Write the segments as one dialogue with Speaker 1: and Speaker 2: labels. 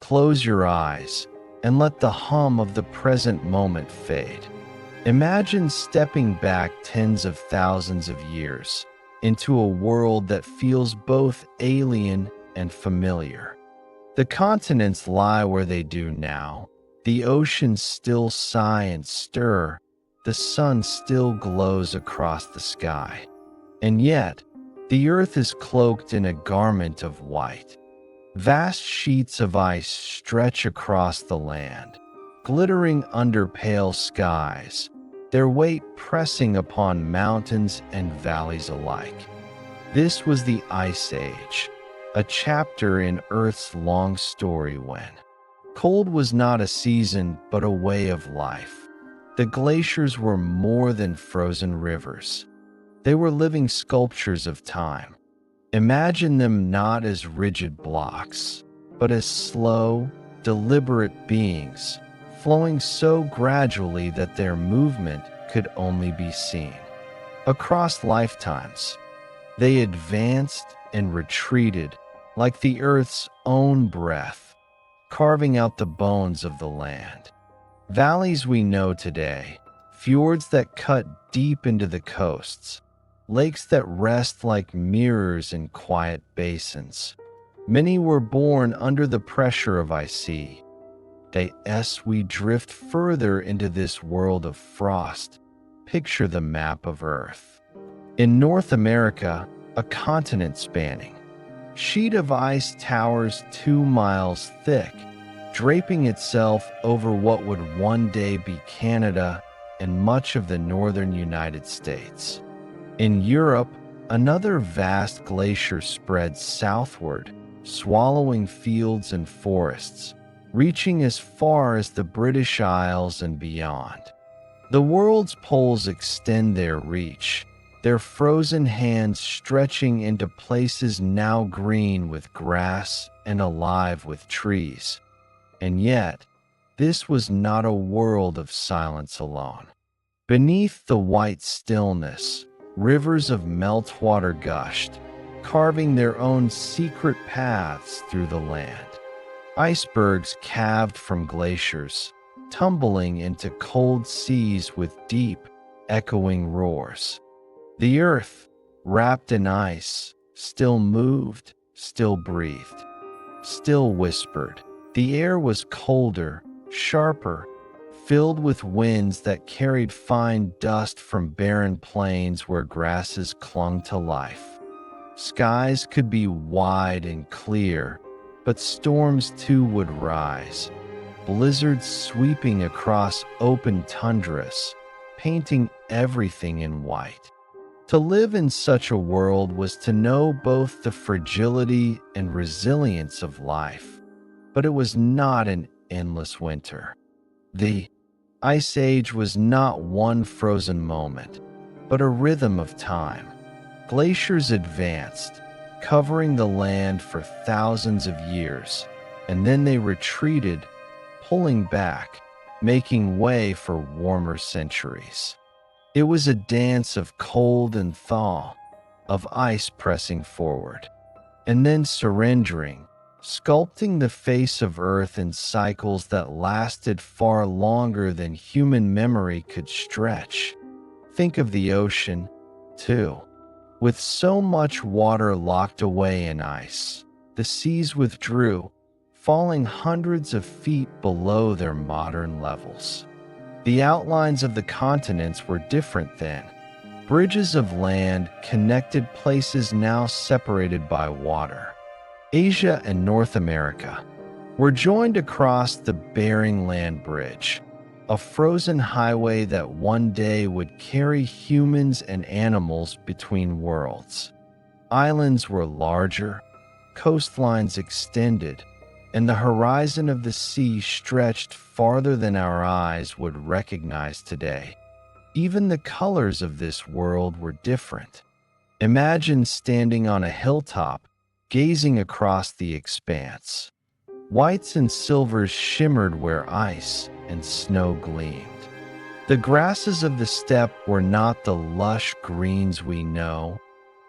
Speaker 1: close your eyes and let the hum of the present moment fade. Imagine stepping back tens of thousands of years into a world that feels both alien and familiar. The continents lie where they do now. The oceans still sigh and stir. The sun still glows across the sky. And yet, the earth is cloaked in a garment of white. Vast sheets of ice stretch across the land, glittering under pale skies, their weight pressing upon mountains and valleys alike. This was the Ice Age, a chapter in Earth's long story when cold was not a season but a way of life. The glaciers were more than frozen rivers. They were living sculptures of time. Imagine them not as rigid blocks, but as slow, deliberate beings, flowing so gradually that their movement could only be seen. Across lifetimes, they advanced and retreated like the earth's own breath, carving out the bones of the land. Valleys we know today, fjords that cut deep into the coasts, lakes that rest like mirrors in quiet basins. Many were born under the pressure of ice. As we drift further into this world of frost, picture the map of Earth. In North America, a continent spanning sheet of ice towers 2 miles thick, draping itself over what would one day be Canada and much of the northern United States. In Europe, another vast glacier spreads southward, swallowing fields and forests, reaching as far as the British Isles and beyond. The world's poles extend their reach, their frozen hands stretching into places now green with grass and alive with trees. And yet, this was not a world of silence alone. Beneath the white stillness, rivers of meltwater gushed, carving their own secret paths through the land. Icebergs calved from glaciers, tumbling into cold seas with deep, echoing roars. The earth, wrapped in ice, still moved, still breathed, still whispered. The air was colder, sharper, filled with winds that carried fine dust from barren plains where grasses clung to life. Skies could be wide and clear, but storms too would rise, blizzards sweeping across open tundras, painting everything in white. To live in such a world was to know both the fragility and resilience of life, but it was not an endless winter. The Ice Age was not one frozen moment, but a rhythm of time. Glaciers advanced, covering the land for thousands of years, and then they retreated, pulling back, making way for warmer centuries. It was a dance of cold and thaw, of ice pressing forward, and then surrendering, sculpting the face of Earth in cycles that lasted far longer than human memory could stretch. Think of the ocean, too. With so much water locked away in ice, the seas withdrew, falling hundreds of feet below their modern levels. The outlines of the continents were different then. Bridges of land connected places now separated by water. Asia and North America were joined across the Bering Land Bridge, a frozen highway that one day would carry humans and animals between worlds. Islands were larger, coastlines extended, and the horizon of the sea stretched farther than our eyes would recognize today. Even the colors of this world were different. Imagine standing on a hilltop, gazing across the expanse. Whites and silvers shimmered where ice and snow gleamed. The grasses of the steppe were not the lush greens we know,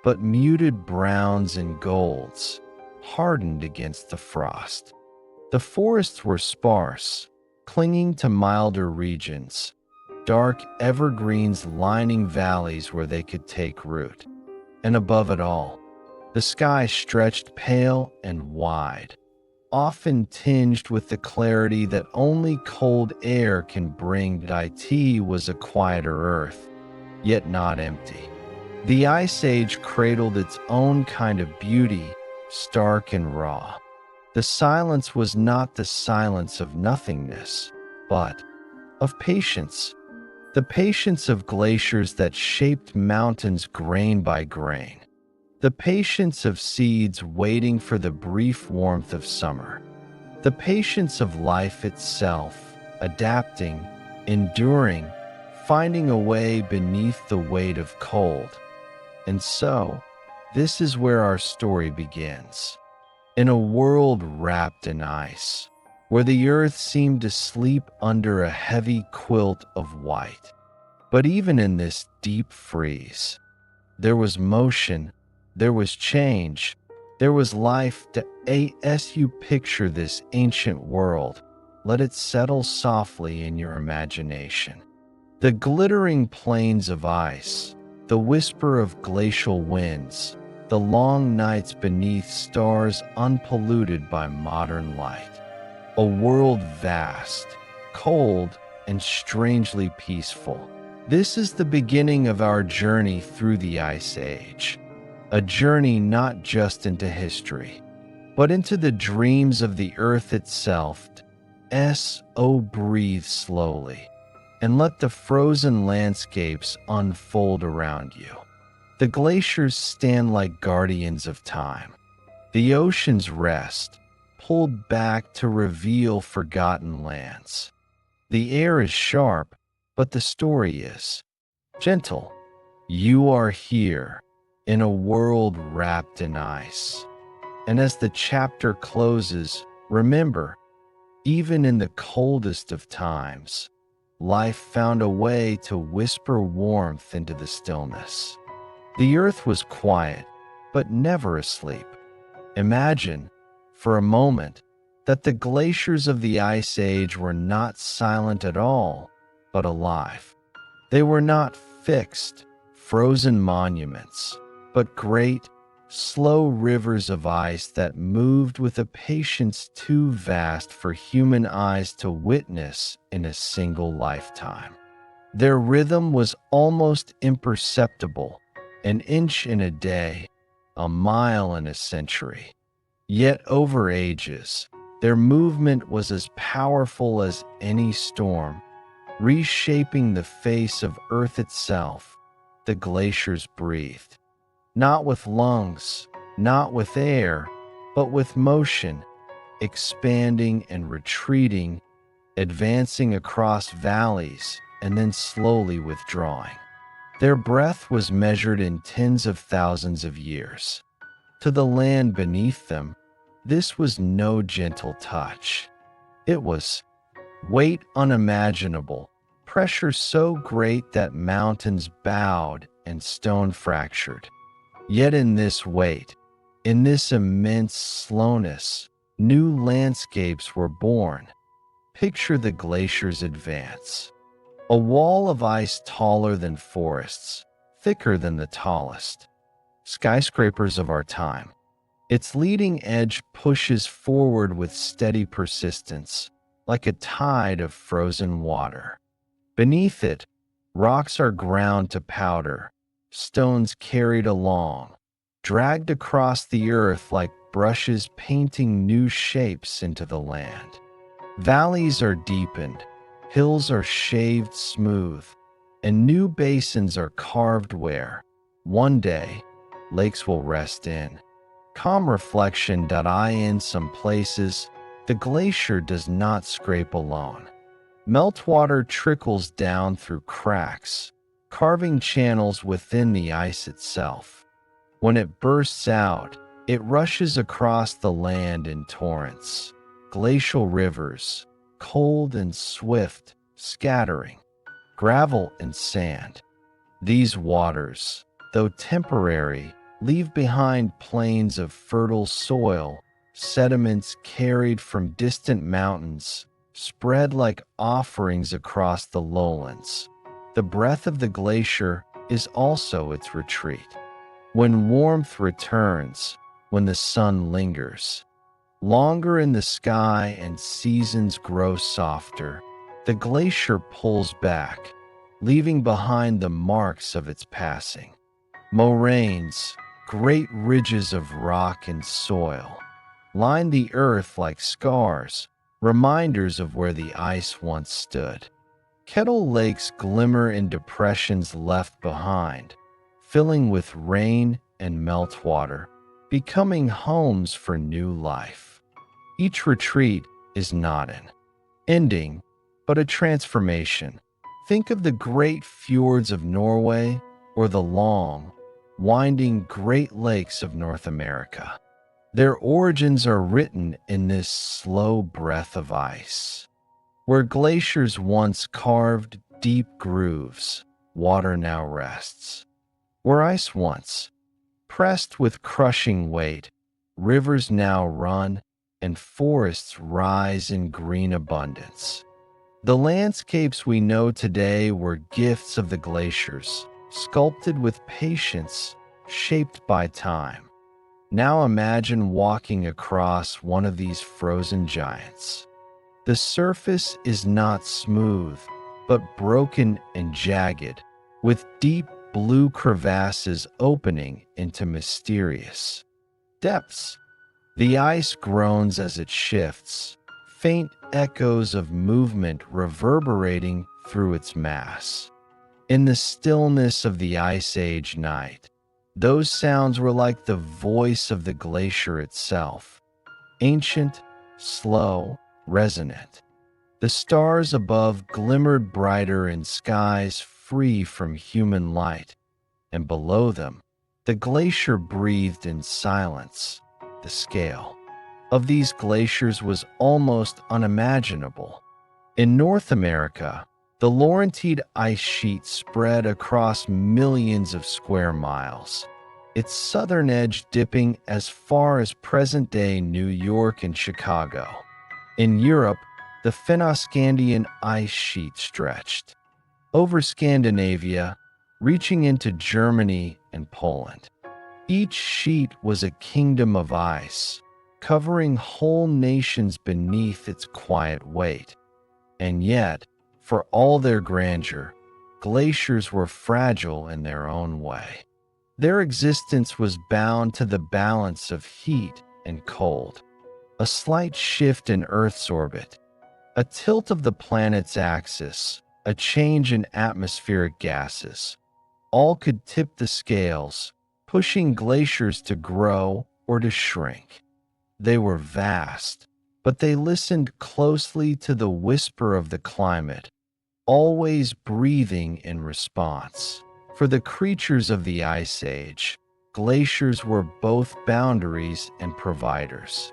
Speaker 1: but muted browns and golds, hardened against the frost. The forests were sparse, clinging to milder regions, dark evergreens lining valleys where they could take root. And above it all, the sky stretched pale and wide, often tinged with the clarity that only cold air can bring. It was a quieter earth, yet not empty. The Ice Age cradled its own kind of beauty, stark and raw. The silence was not the silence of nothingness, but of patience. The patience of glaciers that shaped mountains grain by grain. The patience of seeds waiting for the brief warmth of summer. The patience of life itself, adapting, enduring, finding a way beneath the weight of cold. And so, this is where our story begins. In a world wrapped in ice, where the earth seemed to sleep under a heavy quilt of white. But even in this deep freeze, there was motion, there was change, there was life. As you picture this ancient world, let it settle softly in your imagination. The glittering plains of ice, the whisper of glacial winds, the long nights beneath stars unpolluted by modern light. A world vast, cold, and strangely peaceful. This is the beginning of our journey through the Ice Age. A journey not just into history, but into the dreams of the earth itself. Breathe slowly, and let the frozen landscapes unfold around you. The glaciers stand like guardians of time. The oceans rest, pulled back to reveal forgotten lands. The air is sharp, but the story is gentle. You are here, in a world wrapped in ice. And as the chapter closes, remember, even in the coldest of times, life found a way to whisper warmth into the stillness. The earth was quiet, but never asleep. Imagine, for a moment, that the glaciers of the Ice Age were not silent at all, but alive. They were not fixed, frozen monuments, but great, slow rivers of ice that moved with a patience too vast for human eyes to witness in a single lifetime. Their rhythm was almost imperceptible, an inch in a day, a mile in a century. Yet over ages, their movement was as powerful as any storm, reshaping the face of Earth itself. The glaciers breathed, not with lungs, not with air, but with motion, expanding and retreating, advancing across valleys and then slowly withdrawing. Their breath was measured in tens of thousands of years. To the land beneath them, this was no gentle touch. It was weight unimaginable, pressure so great that mountains bowed and stone fractured. Yet in this weight, in this immense slowness, new landscapes were born. Picture the glaciers advance. A wall of ice taller than forests, thicker than the tallest skyscrapers of our time. Its leading edge pushes forward with steady persistence, like a tide of frozen water. Beneath it, rocks are ground to powder, stones carried along, dragged across the earth like brushes painting new shapes into the land. Valleys are deepened, hills are shaved smooth, and new basins are carved where, one day, lakes will rest in. Calm reflection. In some places, the glacier does not scrape alone. Meltwater trickles down through cracks, carving channels within the ice itself. When it bursts out, it rushes across the land in torrents, glacial rivers, cold and swift, scattering gravel and sand. These waters, though temporary, leave behind plains of fertile soil, sediments carried from distant mountains spread like offerings across the lowlands. The breath of the glacier is also its retreat. When warmth returns, when the sun lingers, longer in the sky and seasons grow softer, the glacier pulls back, leaving behind the marks of its passing. Moraines, great ridges of rock and soil, line the earth like scars, reminders of where the ice once stood. Kettle lakes glimmer in depressions left behind, filling with rain and meltwater, becoming homes for new life. Each retreat is not an ending, but a transformation. Think of the great fjords of Norway or the long, winding Great Lakes of North America. Their origins are written in this slow breath of ice. Where glaciers once carved deep grooves, water now rests. Where ice once pressed with crushing weight, rivers now run and forests rise in green abundance. The landscapes we know today were gifts of the glaciers, sculpted with patience, shaped by time. Now imagine walking across one of these frozen giants. The surface is not smooth, but broken and jagged, with deep blue crevasses opening into mysterious depths. The ice groans as it shifts, faint echoes of movement reverberating through its mass. In the stillness of the Ice Age night, those sounds were like the voice of the glacier itself, ancient, slow, resonant. The stars above glimmered brighter in skies free from human light, and below them, the glacier breathed in silence. The scale of these glaciers was almost unimaginable. In North America, the Laurentide ice sheet spread across millions of square miles, its southern edge dipping as far as present-day New York and Chicago. In Europe, the Fennoscandian ice sheet stretched over Scandinavia, reaching into Germany and Poland. Each sheet was a kingdom of ice, covering whole nations beneath its quiet weight. And yet, for all their grandeur, glaciers were fragile in their own way. Their existence was bound to the balance of heat and cold. A slight shift in Earth's orbit, a tilt of the planet's axis, a change in atmospheric gases, all could tip the scales, pushing glaciers to grow or to shrink. They were vast, but they listened closely to the whisper of the climate, always breathing in response. For the creatures of the Ice Age, glaciers were both boundaries and providers.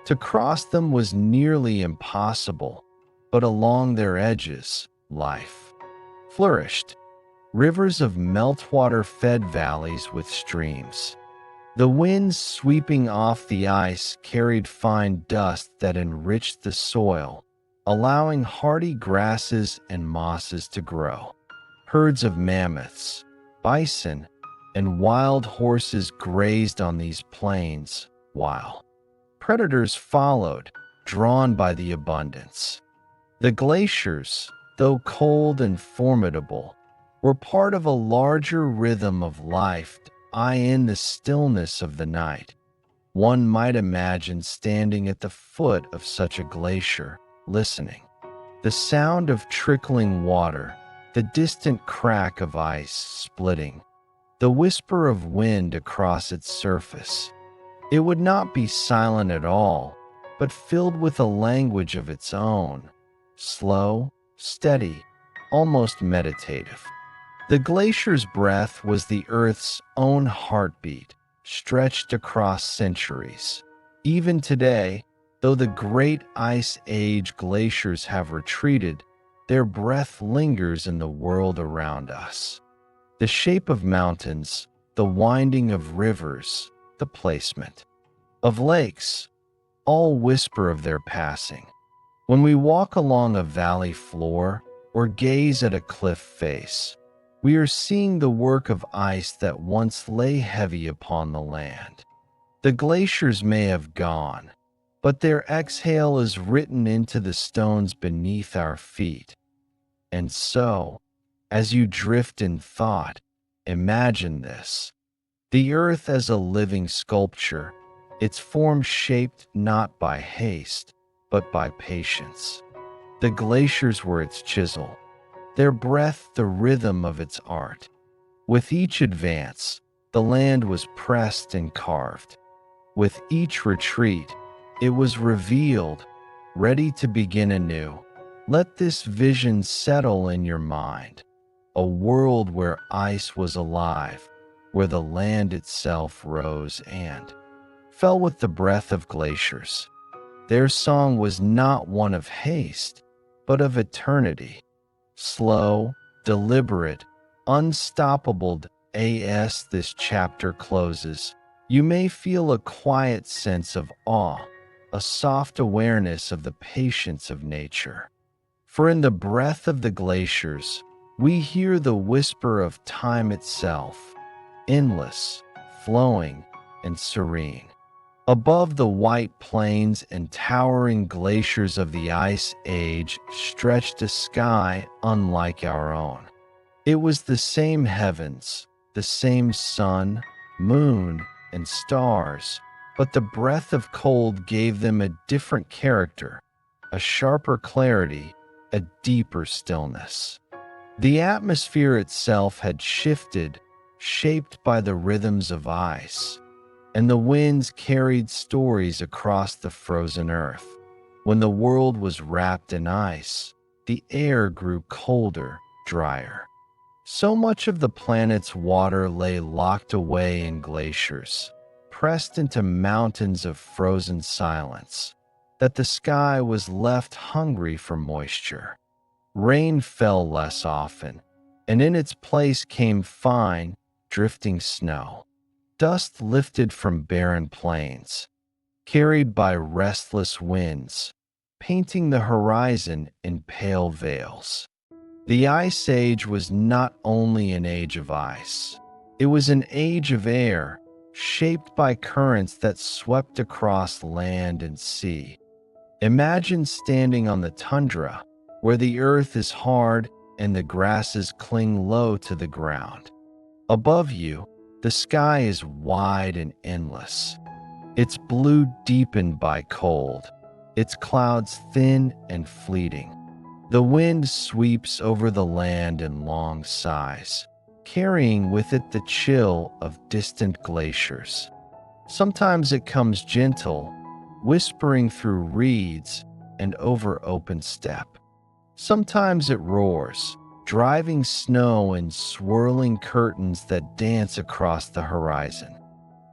Speaker 1: To cross them was nearly impossible, but along their edges, life flourished. Rivers of meltwater fed valleys with streams. The winds sweeping off the ice carried fine dust that enriched the soil, allowing hardy grasses and mosses to grow. Herds of mammoths, bison, and wild horses grazed on these plains, while predators followed, drawn by the abundance. The glaciers, though cold and formidable, were part of a larger rhythm of life, in the stillness of the night. One might imagine standing at the foot of such a glacier, listening. The sound of trickling water, the distant crack of ice splitting, the whisper of wind across its surface. It would not be silent at all, but filled with a language of its own, slow, steady, almost meditative. The glacier's breath was the Earth's own heartbeat, stretched across centuries. Even today, though the great Ice Age glaciers have retreated, their breath lingers in the world around us. The shape of mountains, the winding of rivers, the placement of lakes, all whisper of their passing. When we walk along a valley floor or gaze at a cliff face, we are seeing the work of ice that once lay heavy upon the land. The glaciers may have gone, but their exhale is written into the stones beneath our feet. And so, as you drift in thought, imagine this: the earth as a living sculpture, its form shaped not by haste, but by patience. The glaciers were its chisel, their breath the rhythm of its art. With each advance, the land was pressed and carved. With each retreat, it was revealed, ready to begin anew. Let this vision settle in your mind: a world where ice was alive, where the land itself rose and fell with the breath of glaciers. Their song was not one of haste, but of eternity. Slow, deliberate, unstoppable. As this chapter closes, you may feel a quiet sense of awe, a soft awareness of the patience of nature. For in the breath of the glaciers, we hear the whisper of time itself, endless, flowing, and serene. Above the white plains and towering glaciers of the Ice Age stretched a sky unlike our own. It was the same heavens, the same sun, moon, and stars, but the breath of cold gave them a different character, a sharper clarity, a deeper stillness. The atmosphere itself had shifted, shaped by the rhythms of ice, and the winds carried stories across the frozen earth. When the world was wrapped in ice, the air grew colder, drier. So much of the planet's water lay locked away in glaciers, pressed into mountains of frozen silence, that the sky was left hungry for moisture. Rain fell less often, and in its place came fine, drifting snow. Dust lifted from barren plains, carried by restless winds, painting the horizon in pale veils. The Ice Age was not only an age of ice, it was an age of air, shaped by currents that swept across land and sea. Imagine standing on the tundra, where the earth is hard and the grasses cling low to the ground. Above you, the sky is wide and endless, its blue deepened by cold, its clouds thin and fleeting. The wind sweeps over the land in long sighs, carrying with it the chill of distant glaciers. Sometimes it comes gentle, whispering through reeds and over open steppe. Sometimes it roars, driving snow in swirling curtains that dance across the horizon.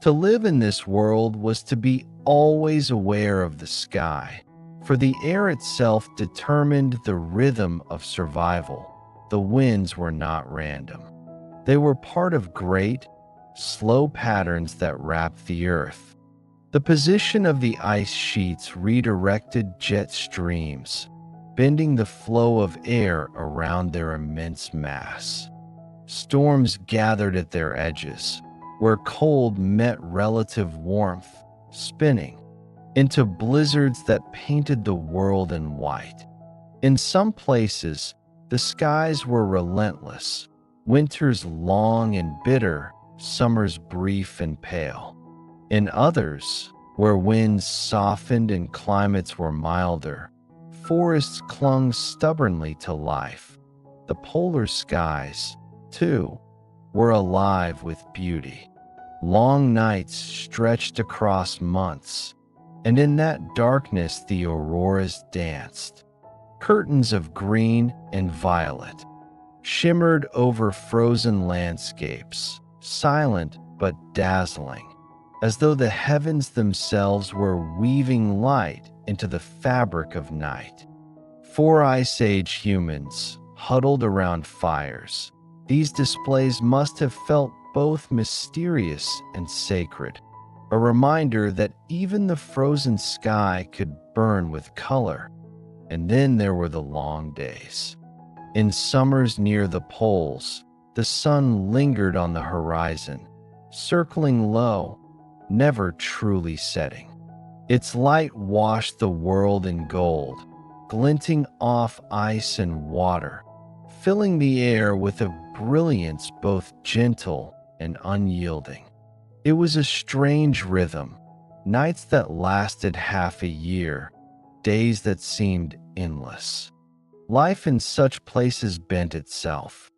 Speaker 1: To live in this world was to be always aware of the sky, for the air itself determined the rhythm of survival. The winds were not random. They were part of great, slow patterns that wrapped the earth. The position of the ice sheets redirected jet streams, bending the flow of air around their immense mass. Storms gathered at their edges, where cold met relative warmth, spinning into blizzards that painted the world in white. In some places, the skies were relentless, winters long and bitter, summers brief and pale. In others, where winds softened and climates were milder, forests clung stubbornly to life. The polar skies, too, were alive with beauty. Long nights stretched across months, and in that darkness the auroras danced. Curtains of green and violet shimmered over frozen landscapes, silent but dazzling, as though the heavens themselves were weaving light into the fabric of night. 4 Ice Age humans huddled around fires. These displays must have felt both mysterious and sacred. a reminder that even the frozen sky could burn with color. And then there were the long days. In summers near the poles, the sun lingered on the horizon, circling low, never truly setting. Its light washed the world in gold, glinting off ice and water, filling the air with a brilliance both gentle and unyielding. It was a strange rhythm, nights that lasted half a year, days that seemed endless. Life in such places bent itself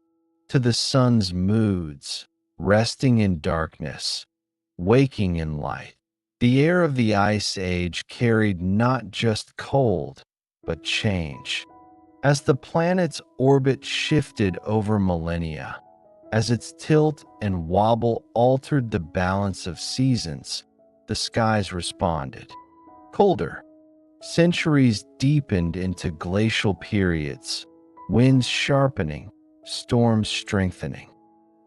Speaker 1: to the sun's moods, resting in darkness, waking in light. The air of the Ice Age carried not just cold, but change. As the planet's orbit shifted over millennia, as its tilt and wobble altered the balance of seasons, the skies responded. Colder. Centuries deepened into glacial periods, winds sharpening, storms strengthening.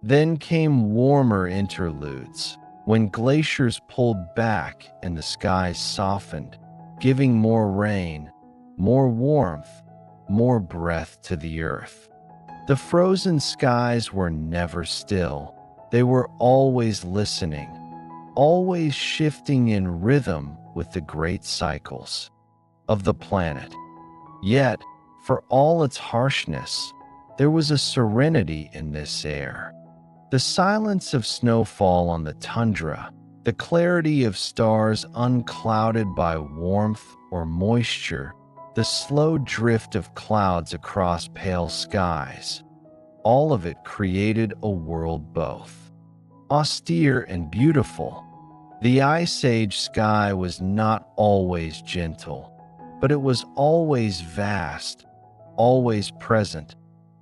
Speaker 1: Then came warmer interludes, when glaciers pulled back and the skies softened, giving more rain, more warmth, more breath to the earth. The frozen skies were never still. They were always listening, always shifting in rhythm with the great cycles of the planet. Yet, for all its harshness, there was a serenity in this air. The silence of snowfall on the tundra, the clarity of stars unclouded by warmth or moisture, the slow drift of clouds across pale skies, all of it created a world both austere and beautiful. The Ice Age sky was not always gentle, but it was always vast, always present,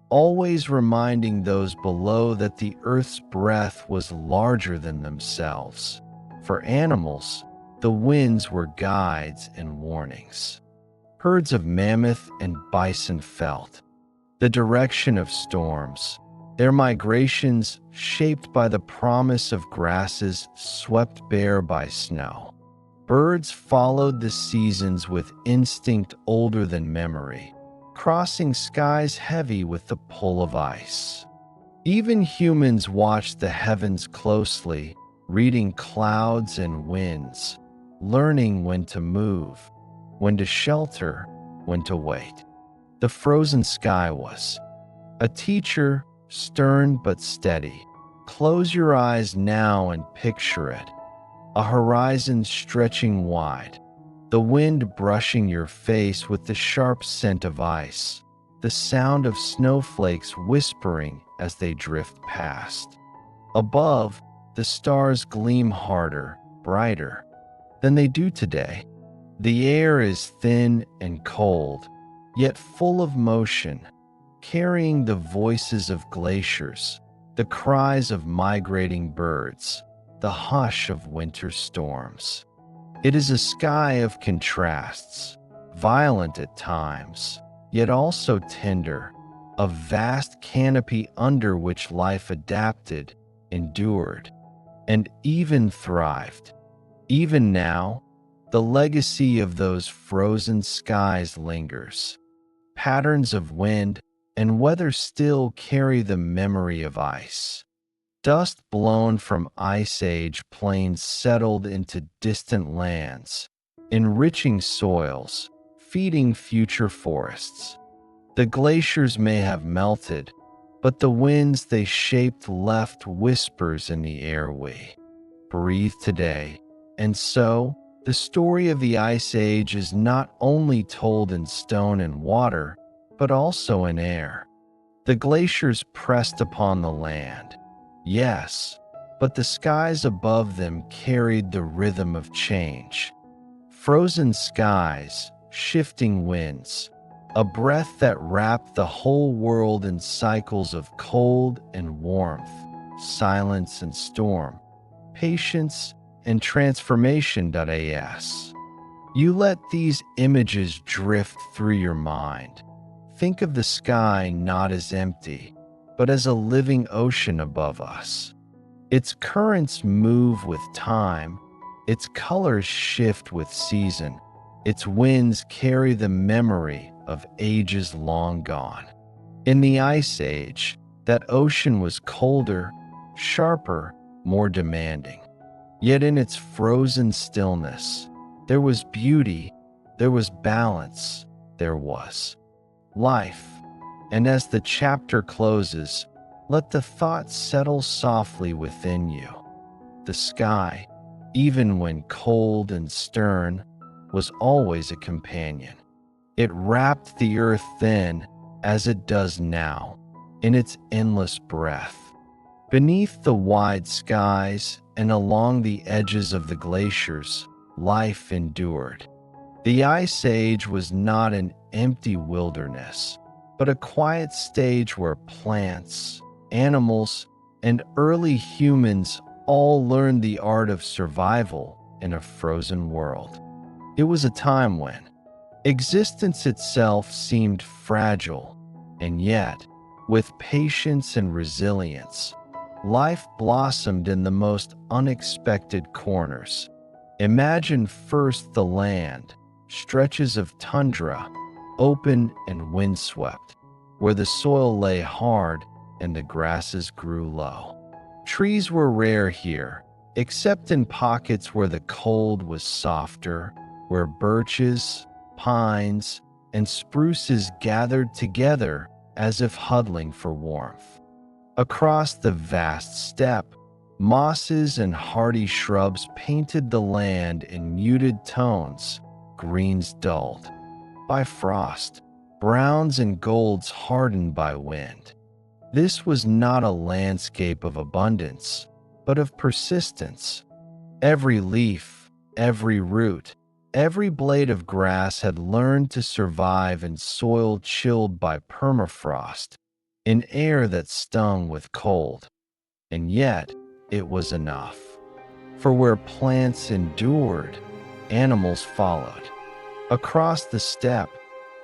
Speaker 1: always reminding those below that the earth's breath was larger than themselves. For animals, the winds were guides and warnings. Herds of mammoth and bison felt the direction of storms, their migrations shaped by the promise of grasses swept bare by snow. Birds followed the seasons with instinct older than memory, crossing skies heavy with the pull of ice. Even humans watched the heavens closely, reading clouds and winds, learning when to move, when to shelter, when to wait. The frozen sky was a teacher, stern but steady. Close your eyes now and picture it. A horizon stretching wide, the wind brushing your face with the sharp scent of ice, the sound of snowflakes whispering as they drift past. Above, the stars gleam harder, brighter than they do today. The air is thin and cold, yet full of motion, carrying the voices of glaciers, the cries of migrating birds, the hush of winter storms. It is a sky of contrasts, violent at times, yet also tender, a vast canopy under which life adapted, endured, and even thrived. Even now, the legacy of those frozen skies lingers. Patterns of wind and weather still carry the memory of ice. Dust blown from Ice Age plains settled into distant lands, enriching soils, feeding future forests. The glaciers may have melted, but the winds they shaped left whispers in the air we breathe today. And so, the story of the Ice Age is not only told in stone and water, but also in air. The glaciers pressed upon the land, yes, but the skies above them carried the rhythm of change. Frozen skies, shifting winds, a breath that wrapped the whole world in cycles of cold and warmth, silence and storm, patience and transformation.as. You let these images drift through your mind. Think of the sky not as empty, but as a living ocean above us. Its currents move with time, Its colors shift with season. Its winds carry the memory of ages long gone. In the Ice Age, that ocean was colder, sharper, more demanding. Yet in its frozen stillness, there was beauty, there was balance, there was life. And as the chapter closes, let the thought settle softly within you. The sky, even when cold and stern, was always a companion. It wrapped the earth then, as it does now, in its endless breath. Beneath the wide skies and along the edges of the glaciers, life endured. The Ice Age was not an empty wilderness, but a quiet stage where plants, animals, and early humans all learned the art of survival in a frozen world. It was a time when existence itself seemed fragile, and yet, with patience and resilience, life blossomed in the most unexpected corners. Imagine first the land, stretches of tundra, open and windswept, where the soil lay hard and the grasses grew low. Trees were rare here, except in pockets where the cold was softer, where birches, pines, and spruces gathered together as if huddling for warmth. Across the vast steppe, mosses and hardy shrubs painted the land in muted tones, greens dulled by frost, browns and golds hardened by wind. This was not a landscape of abundance, but of persistence. Every leaf, every root, every blade of grass had learned to survive in soil chilled by permafrost, in air that stung with cold. And yet, it was enough. For where plants endured, animals followed. Across the steppe,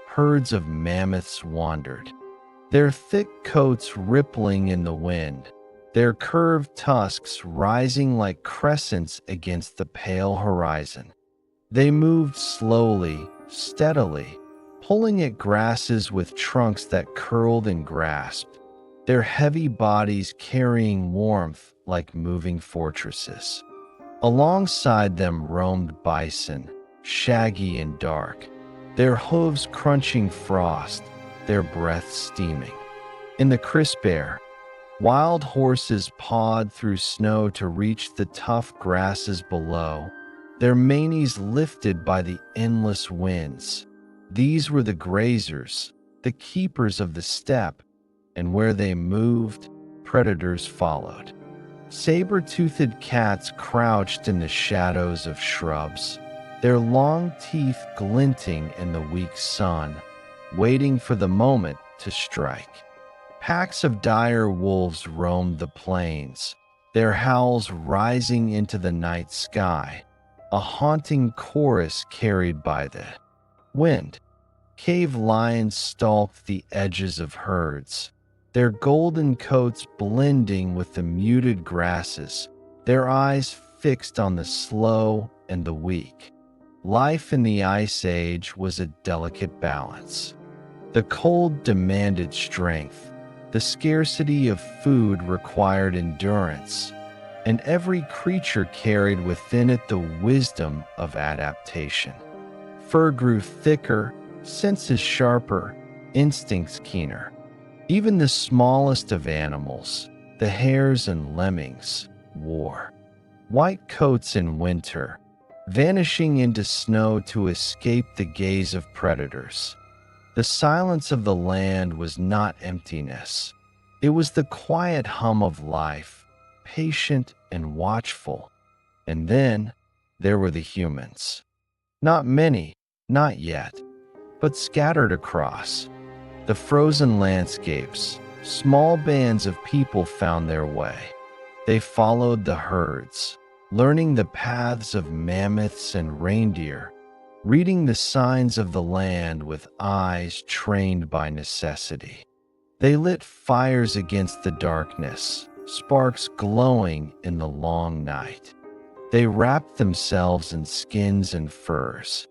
Speaker 1: herds of mammoths wandered, their thick coats rippling in the wind, their curved tusks rising like crescents against the pale horizon. They moved slowly, steadily, pulling at grasses with trunks that curled and grasped, their heavy bodies carrying warmth like moving fortresses. Alongside them roamed bison, shaggy and dark, their hooves crunching frost, their breath steaming. In the crisp air, wild horses pawed through snow to reach the tough grasses below, their manes lifted by the endless winds. These were the grazers, the keepers of the steppe, and where they moved, predators followed. Saber-toothed cats crouched in the shadows of shrubs, their long teeth glinting in the weak sun, waiting for the moment to strike. Packs of dire wolves roamed the plains, their howls rising into the night sky, a haunting chorus carried by the wind. Cave lions stalked the edges of herds, their golden coats blending with the muted grasses, their eyes fixed on the slow and the weak. Life in the Ice Age was a delicate balance. The cold demanded strength, the scarcity of food required endurance, and every creature carried within it the wisdom of adaptation. Fur grew thicker, senses sharper, instincts keener. Even the smallest of animals, the hares and lemmings, wore white coats in winter, vanishing into snow to escape the gaze of predators. The silence of the land was not emptiness. It was the quiet hum of life, patient and watchful. And then there were the humans. Not many, not yet, but scattered across the frozen landscapes, small bands of people found their way. They followed the herds, learning the paths of mammoths and reindeer, reading the signs of the land with eyes trained by necessity. They lit fires against the darkness, sparks glowing in the long night. They wrapped themselves in skins and furs,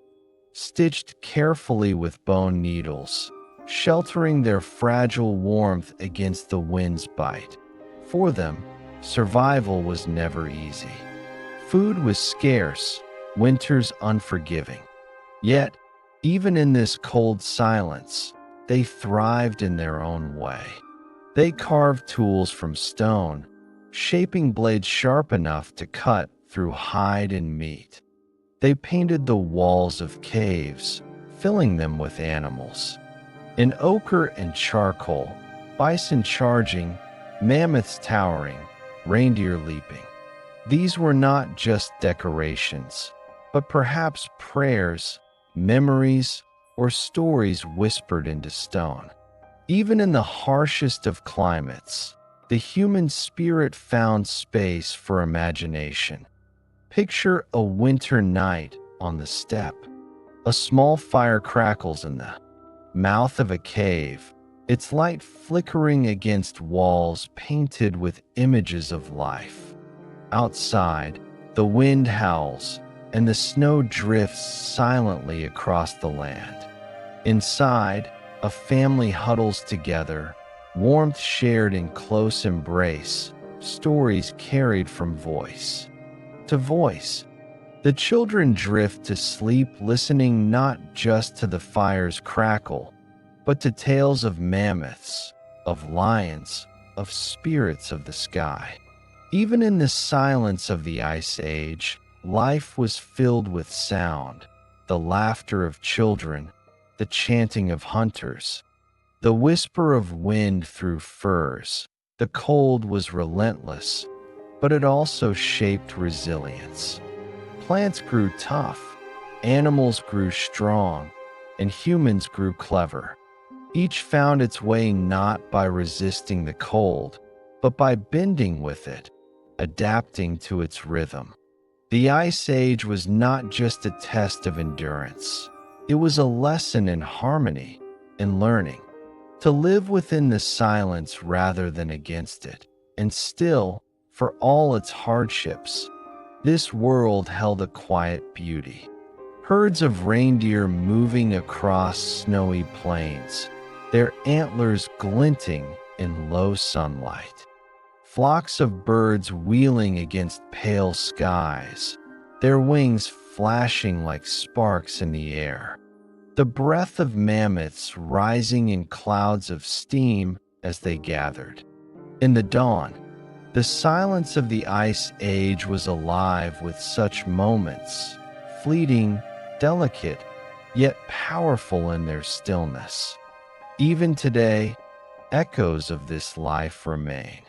Speaker 1: stitched carefully with bone needles, sheltering their fragile warmth against the wind's bite. For them, survival was never easy. Food was scarce, winters unforgiving. Yet, even in this cold silence, they thrived in their own way. They carved tools from stone, shaping blades sharp enough to cut through hide and meat. They painted the walls of caves, filling them with animals. In ochre and charcoal, bison charging, mammoths towering, reindeer leaping. These were not just decorations, but perhaps prayers, memories, or stories whispered into stone. Even in the harshest of climates, the human spirit found space for imagination. Picture a winter night on the steppe. A small fire crackles in the mouth of a cave, its light flickering against walls painted with images of life. Outside, the wind howls, and the snow drifts silently across the land. Inside, a family huddles together, warmth shared in close embrace, stories carried from voice to voice. The children drift to sleep listening not just to the fire's crackle, but to tales of mammoths, of lions, of spirits of the sky. Even in the silence of the Ice Age, life was filled with sound, the laughter of children, the chanting of hunters, the whisper of wind through firs. The cold was relentless, but it also shaped resilience. Plants grew tough, animals grew strong, and humans grew clever. Each found its way not by resisting the cold, but by bending with it, adapting to its rhythm. The Ice Age was not just a test of endurance. It was a lesson in harmony, in learning to live within the silence rather than against it. And still, for all its hardships, this world held a quiet beauty. Herds of reindeer moving across snowy plains, their antlers glinting in low sunlight. Flocks of birds wheeling against pale skies, their wings flashing like sparks in the air. The breath of mammoths rising in clouds of steam as they gathered. In the dawn, the silence of the Ice Age was alive with such moments, fleeting, delicate, yet powerful in their stillness. Even today, echoes of this life remain.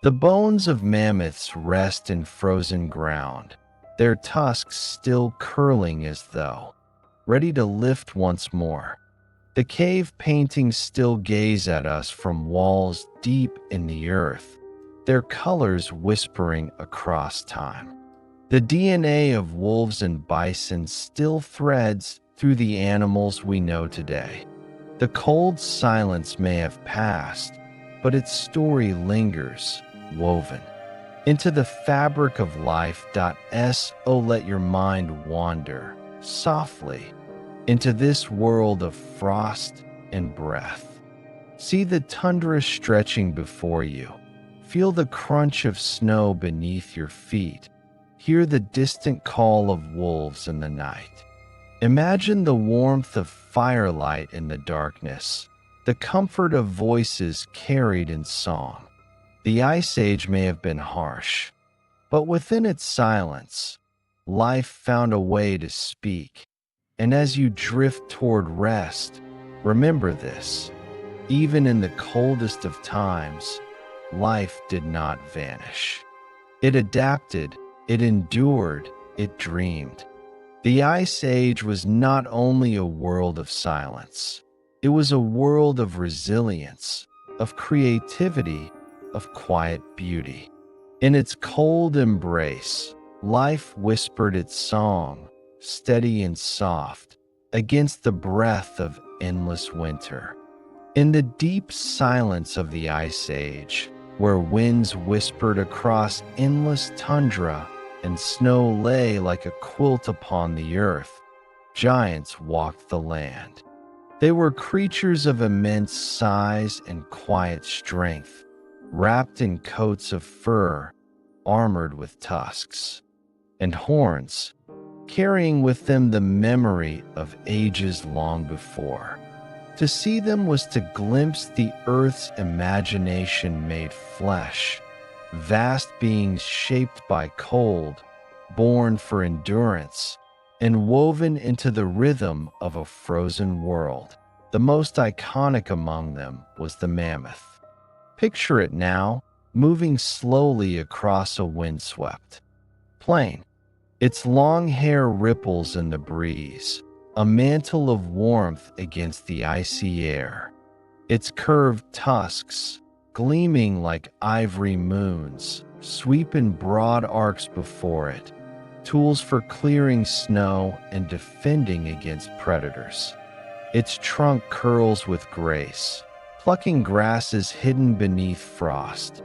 Speaker 1: The bones of mammoths rest in frozen ground, their tusks still curling as though ready to lift once more. The cave paintings still gaze at us from walls deep in the earth, their colors whispering across time. The DNA of wolves and bison still threads through the animals we know today. The cold silence may have passed, but its story lingers, woven into the fabric of life. So let your mind wander softly into this world of frost and breath. See the tundra stretching before you. Feel the crunch of snow beneath your feet. Hear the distant call of wolves in the night. Imagine the warmth of firelight in the darkness, the comfort of voices carried in song. The Ice Age may have been harsh, but within its silence, life found a way to speak. And as you drift toward rest, remember this: even in the coldest of times, life did not vanish. It adapted, it endured, it dreamed. The Ice Age was not only a world of silence, it was a world of resilience, of creativity, of quiet beauty. In its cold embrace, life whispered its song, steady and soft, against the breath of endless winter. In the deep silence of the Ice Age, where winds whispered across endless tundra and snow lay like a quilt upon the earth, giants walked the land. They were creatures of immense size and quiet strength, wrapped in coats of fur, armored with tusks and horns, carrying with them the memory of ages long before. To see them was to glimpse the earth's imagination made flesh, vast beings shaped by cold, born for endurance, and woven into the rhythm of a frozen world. The most iconic among them was the mammoth. Picture it now, moving slowly across a windswept plain. Its long hair ripples in the breeze, a mantle of warmth against the icy air. Its curved tusks, gleaming like ivory moons, sweep in broad arcs before it, tools for clearing snow and defending against predators. Its trunk curls with grace, plucking grasses hidden beneath frost,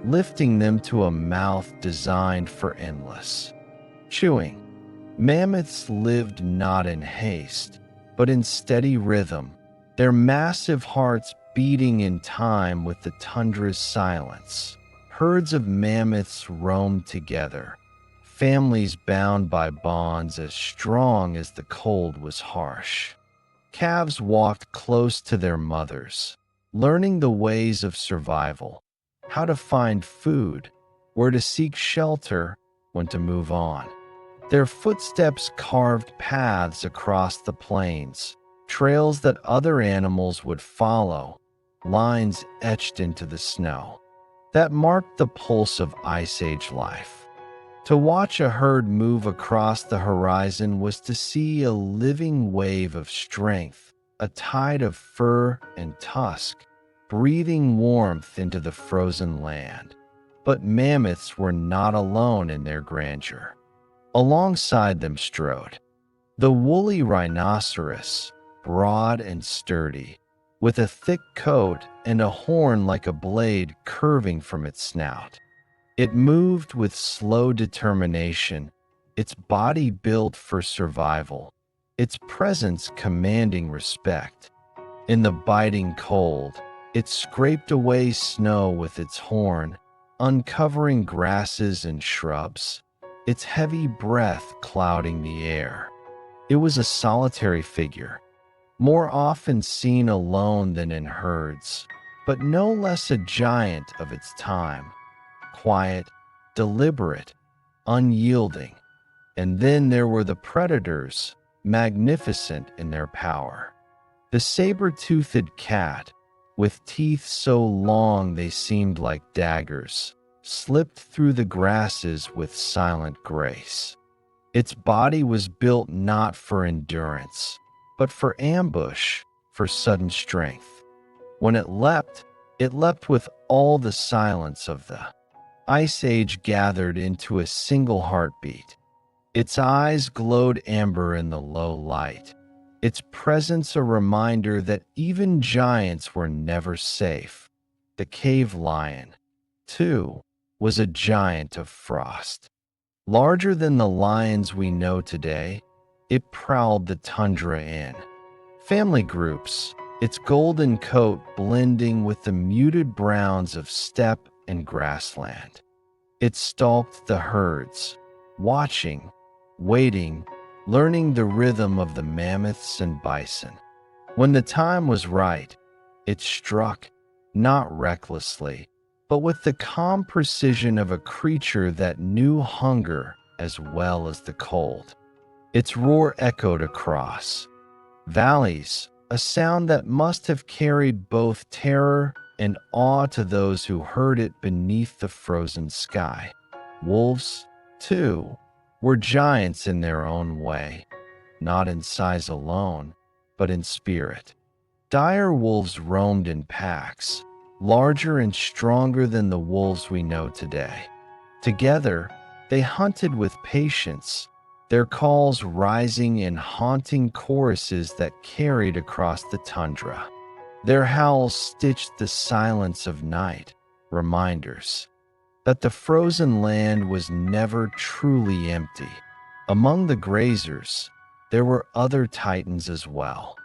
Speaker 1: lifting them to a mouth designed for endless chewing. Mammoths lived not in haste, but in steady rhythm, their massive hearts beating in time with the tundra's silence. Herds of mammoths roamed together, families bound by bonds as strong as the cold was harsh. Calves walked close to their mothers, learning the ways of survival, how to find food, where to seek shelter, when to move on. Their footsteps carved paths across the plains, trails that other animals would follow, lines etched into the snow that marked the pulse of Ice Age life. To watch a herd move across the horizon was to see a living wave of strength, a tide of fur and tusk, breathing warmth into the frozen land. But mammoths were not alone in their grandeur. Alongside them strode the woolly rhinoceros, broad and sturdy, with a thick coat and a horn like a blade curving from its snout. It moved with slow determination, its body built for survival, its presence commanding respect. In the biting cold, it scraped away snow with its horn, uncovering grasses and shrubs, its heavy breath clouding the air. It was a solitary figure, more often seen alone than in herds, but no less a giant of its time, quiet, deliberate, unyielding. And then there were the predators, magnificent in their power. The saber-toothed cat, with teeth so long they seemed like daggers, slipped through the grasses with silent grace. Its body was built not for endurance, but for ambush, for sudden strength. When it leapt with all the silence of the Ice Age gathered into a single heartbeat. Its eyes glowed amber in the low light, its presence a reminder that even giants were never safe. The cave lion, too, was a giant of frost. Larger than the lions we know today, it prowled the tundra in family groups, its golden coat blending with the muted browns of steppe and grassland. It stalked the herds, watching, waiting, learning the rhythm of the mammoths and bison. When the time was right, it struck, not recklessly, but with the calm precision of a creature that knew hunger as well as the cold. Its roar echoed across valleys, a sound that must have carried both terror and awe to those who heard it beneath the frozen sky. Wolves, too, were giants in their own way, not in size alone, but in spirit. Dire wolves roamed in packs, larger and stronger than the wolves we know today. Together, they hunted with patience, their calls rising in haunting choruses that carried across the tundra. Their howls stitched the silence of night, reminders that the frozen land was never truly empty. Among the grazers, there were other titans as well.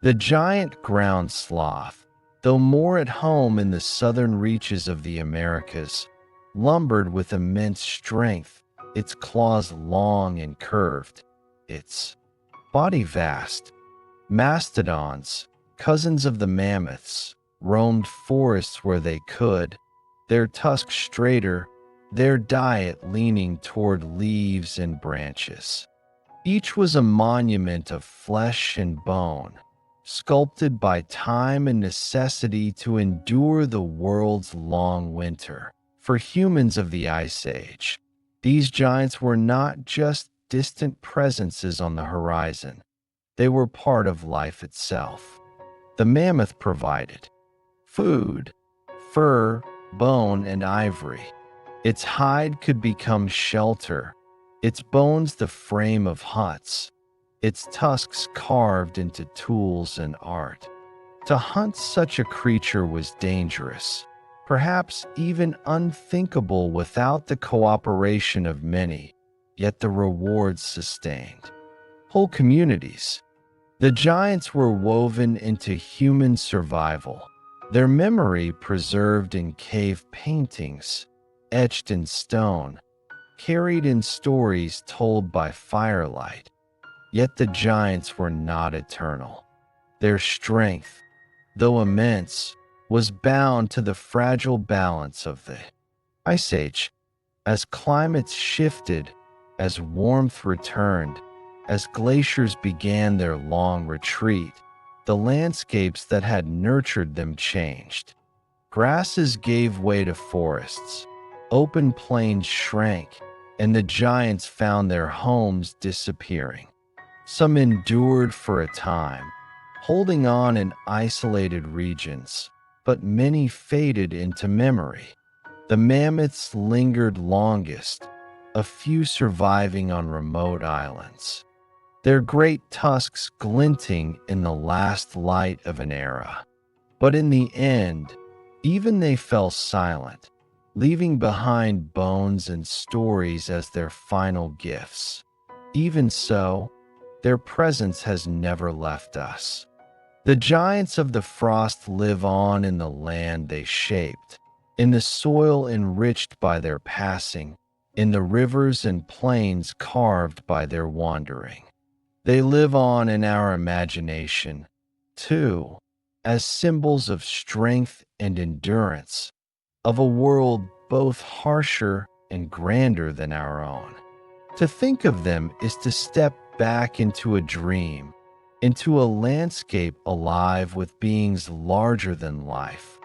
Speaker 1: The giant ground sloth, though more at home in the southern reaches of the Americas, lumbered with immense strength, its claws long and curved, its body vast. Mastodons, cousins of the mammoths, roamed forests where they could, their tusks straighter, their diet leaning toward leaves and branches. Each was a monument of flesh and bone, sculpted by time and necessity to endure the world's long winter. For humans of the Ice Age, these giants were not just distant presences on the horizon. They were part of life itself. The mammoth provided food, fur, bone, and ivory. Its hide could become shelter, its bones the frame of huts, its tusks carved into tools and art. To hunt such a creature was dangerous, perhaps even unthinkable without the cooperation of many, yet the rewards sustained whole communities. The giants were woven into human survival, their memory preserved in cave paintings, etched in stone, carried in stories told by firelight. Yet the giants were not eternal. Their strength, though immense, was bound to the fragile balance of the Ice Age. As climates shifted, as warmth returned, as glaciers began their long retreat, the landscapes that had nurtured them changed. Grasses gave way to forests, open plains shrank, and the giants found their homes disappearing. Some endured for a time, holding on in isolated regions, but many faded into memory. The mammoths lingered longest, a few surviving on remote islands, their great tusks glinting in the last light of an era. But in the end, even they fell silent, leaving behind bones and stories as their final gifts. Even so, their presence has never left us. The giants of the frost live on in the land they shaped, in the soil enriched by their passing, in the rivers and plains carved by their wandering. They live on in our imagination, too, as symbols of strength and endurance, of a world both harsher and grander than our own. To think of them is to step back into a dream, into a landscape alive with beings larger than life,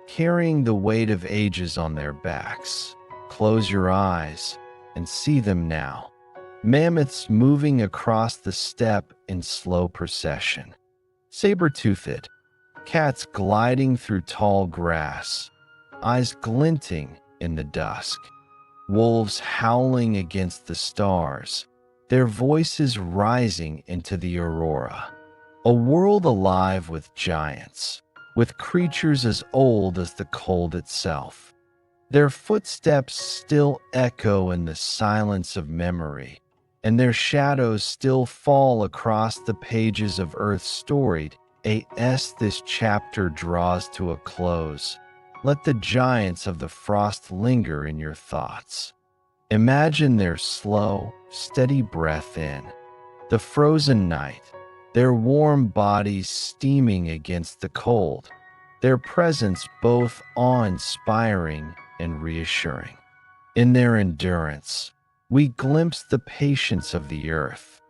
Speaker 1: carrying the weight of ages on their backs. Close your eyes and see them now. Mammoths moving across the steppe in slow procession. Saber-toothed cats gliding through tall grass, eyes glinting in the dusk. Wolves howling against the stars, their voices rising into the aurora. A world alive with giants, with creatures as old as the cold itself. Their footsteps still echo in the silence of memory, and their shadows still fall across the pages of Earth's storied. As this chapter draws to a close, let the giants of the frost linger in your thoughts. Imagine their slow, steady breath in, the frozen night, their warm bodies steaming against the cold, their presence both awe-inspiring and reassuring. In their endurance, we glimpse the patience of the earth.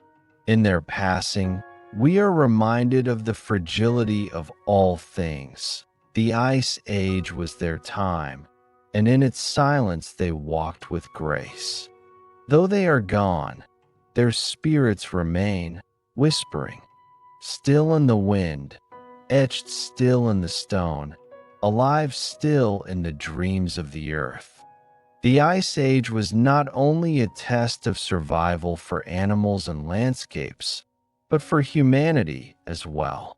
Speaker 1: In their passing, we are reminded of the fragility of all things. The Ice Age was their time, and in its silence they walked with grace. Though they are gone, their spirits remain, whispering, still in the wind, etched still in the stone, alive still in the dreams of the earth. The Ice Age was not only a test of survival for animals and landscapes, but for humanity as well.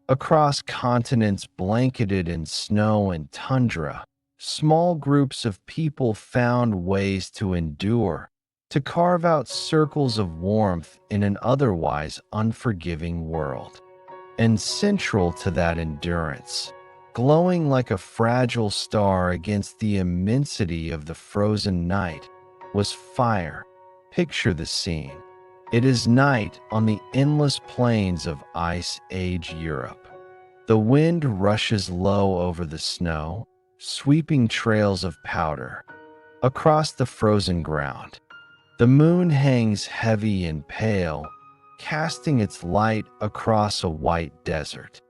Speaker 1: Across continents blanketed in snow and tundra, small groups of people found ways to endure, to carve out circles of warmth in an otherwise unforgiving world. And central to that endurance, glowing like a fragile star against the immensity of the frozen night, was fire. Picture the scene. It is night on the endless plains of Ice Age Europe. The wind rushes low over the snow, sweeping trails of powder across the frozen ground. The moon hangs heavy and pale, casting its light across a white desert.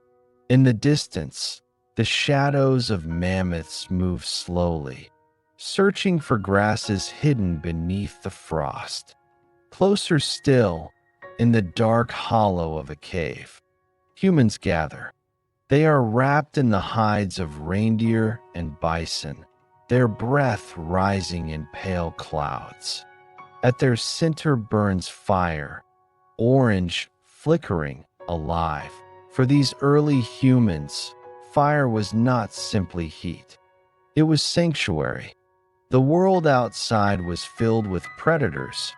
Speaker 1: In the distance, the shadows of mammoths move slowly, searching for grasses hidden beneath the frost. Closer still, in the dark hollow of a cave, humans gather. They are wrapped in the hides of reindeer and bison, their breath rising in pale clouds. At their center burns fire, orange, flickering, alive. For these early humans, fire was not simply heat. It was sanctuary. The world outside was filled with predators,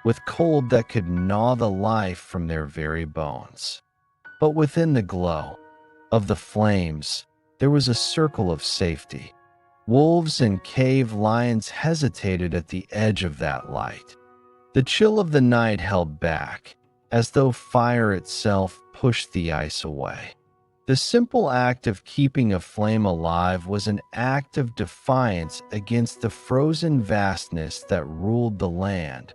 Speaker 1: with cold that could gnaw the life from their very bones. But within the glow of the flames, there was a circle of safety. Wolves and cave lions hesitated at the edge of that light. The chill of the night held back, as though fire itself pushed the ice away. The simple act of keeping a flame alive was an act of defiance against the frozen vastness that ruled the land.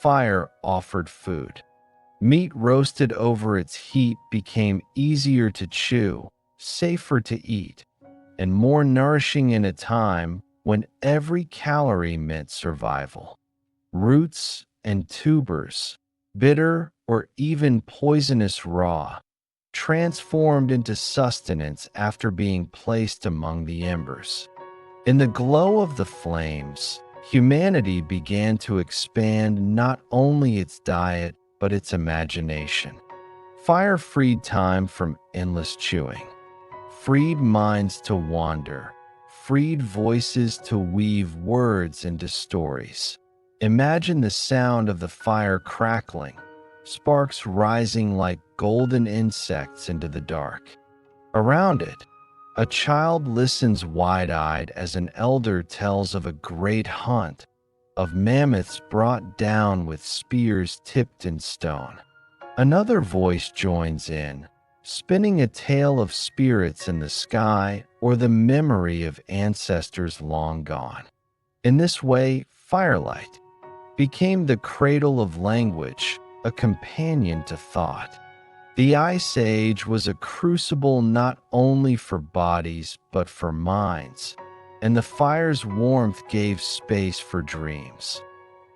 Speaker 1: Fire offered food. Meat roasted over its heat became easier to chew, safer to eat, and more nourishing in a time when every calorie meant survival. Roots and tubers, bitter or even poisonous raw, transformed into sustenance after being placed among the embers. In the glow of the flames, humanity began to expand not only its diet but its imagination. Fire freed time from endless chewing, freed minds to wander, freed voices to weave words into stories. Imagine the sound of the fire crackling, sparks rising like golden insects into the dark. Around it, a child listens wide-eyed as an elder tells of a great hunt, of mammoths brought down with spears tipped in stone. Another voice joins in, spinning a tale of spirits in the sky or the memory of ancestors long gone. In this way, firelight became the cradle of language, a companion to thought. The Ice Age was a crucible not only for bodies but for minds, and the fire's warmth gave space for dreams.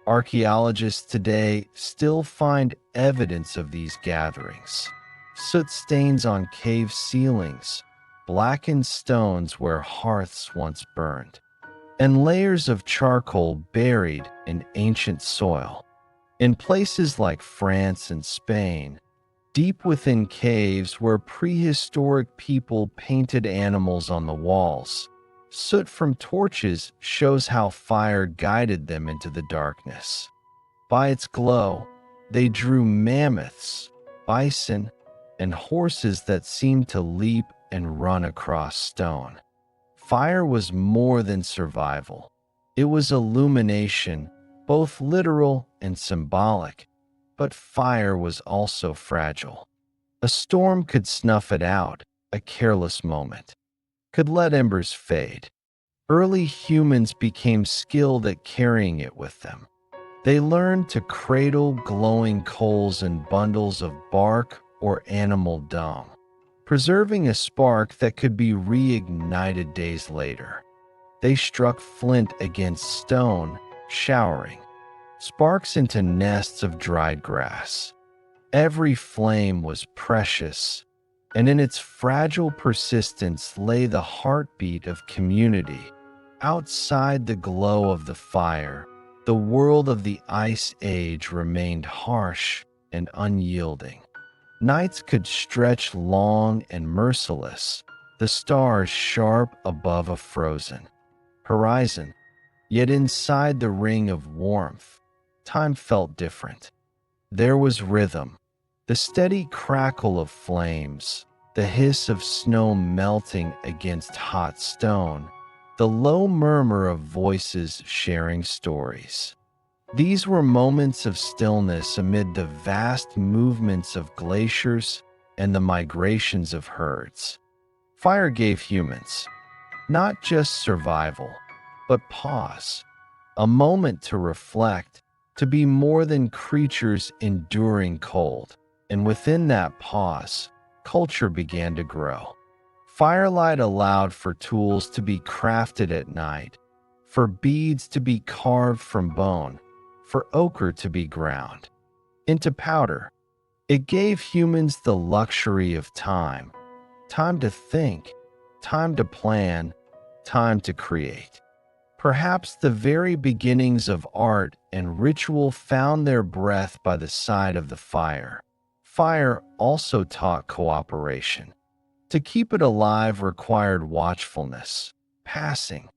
Speaker 1: Archaeologists today still find evidence of these gatherings. Soot stains on cave ceilings, blackened stones where hearths once burned, and layers of charcoal buried in ancient soil. In places like France and Spain, deep within caves where prehistoric people painted animals on the walls, soot from torches shows how fire guided them into the darkness. By its glow, they drew mammoths, bison, and horses that seemed to leap and run across stone. Fire was more than survival. It was illumination, both literal and symbolic. But fire was also fragile. A storm could snuff it out, a careless moment could let embers fade. Early humans became skilled at carrying it with them. They learned to cradle glowing coals in bundles of bark or animal dung, preserving a spark that could be reignited days later. They struck flint against stone, showering sparks into nests of dried grass. Every flame was precious, and in its fragile persistence lay the heartbeat of community. Outside the glow of the fire, the world of the Ice Age remained harsh and unyielding. Nights could stretch long and merciless, the stars sharp above a frozen horizon. Yet inside the ring of warmth, time felt different. There was rhythm, the steady crackle of flames, the hiss of snow melting against hot stone, the low murmur of voices sharing stories. These were moments of stillness amid the vast movements of glaciers and the migrations of herds. Fire gave humans not just survival, but pause, a moment to reflect, to be more than creatures enduring cold. And within that pause, culture began to grow. Firelight allowed for tools to be crafted at night, for beads to be carved from bone, for ochre to be ground into powder. It gave humans the luxury of time, time to think, time to plan, time to create. Perhaps the very beginnings of art and ritual found their breath by the side of the fire. Fire also taught cooperation. To keep it alive required watchfulness, passing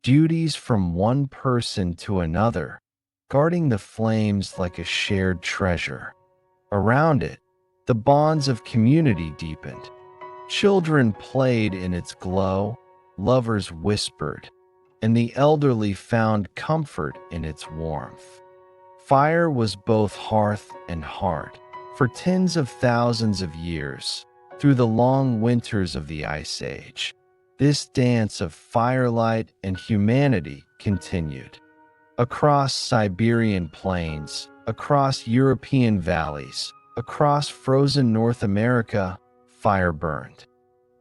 Speaker 1: duties from one person to another, guarding the flames like a shared treasure. Around it, the bonds of community deepened. Children played in its glow, lovers whispered, and the elderly found comfort in its warmth. Fire was both hearth and heart. For tens of thousands of years, through the long winters of the Ice Age, this dance of firelight and humanity continued. Across Siberian plains, across European valleys, across frozen North America, fire burned.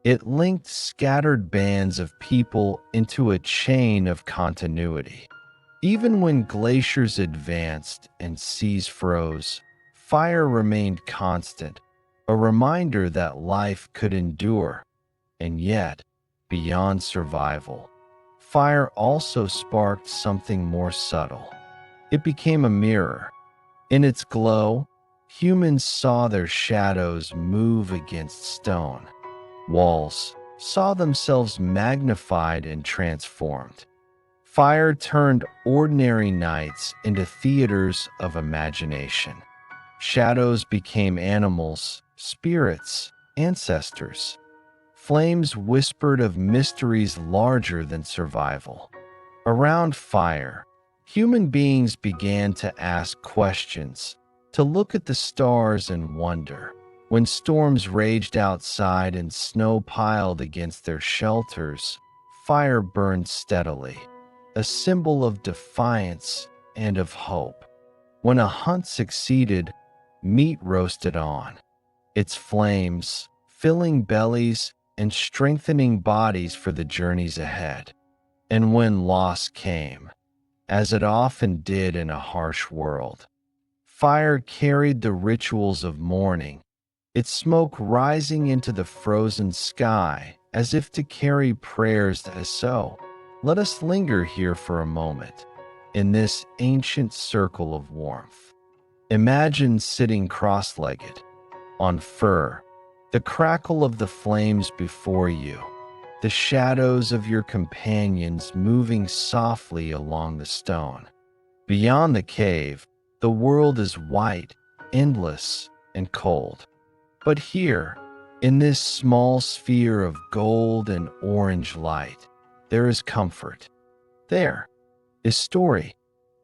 Speaker 1: It linked scattered bands of people into a chain of continuity. Even when glaciers advanced and seas froze, fire remained constant, a reminder that life could endure. And yet, beyond survival, fire also sparked something more subtle. It became a mirror. In its glow, humans saw their shadows move against stone. Walls saw themselves magnified and transformed. Fire turned ordinary nights into theaters of imagination. Shadows became animals, spirits, ancestors. Flames whispered of mysteries larger than survival. Around fire, human beings began to ask questions, to look at the stars and wonder. When storms raged outside and snow piled against their shelters, fire burned steadily, a symbol of defiance and of hope. When a hunt succeeded, meat roasted on, its flames filling bellies and strengthening bodies for the journeys ahead. And when loss came, as it often did in a harsh world, fire carried the rituals of mourning, its smoke rising into the frozen sky as if to carry prayers as so. Let us linger here for a moment, in this ancient circle of warmth. Imagine sitting cross-legged, on fur, the crackle of the flames before you, the shadows of your companions moving softly along the stone. Beyond the cave, the world is white, endless, and cold. But here, in this small sphere of gold and orange light, there is comfort. There is story.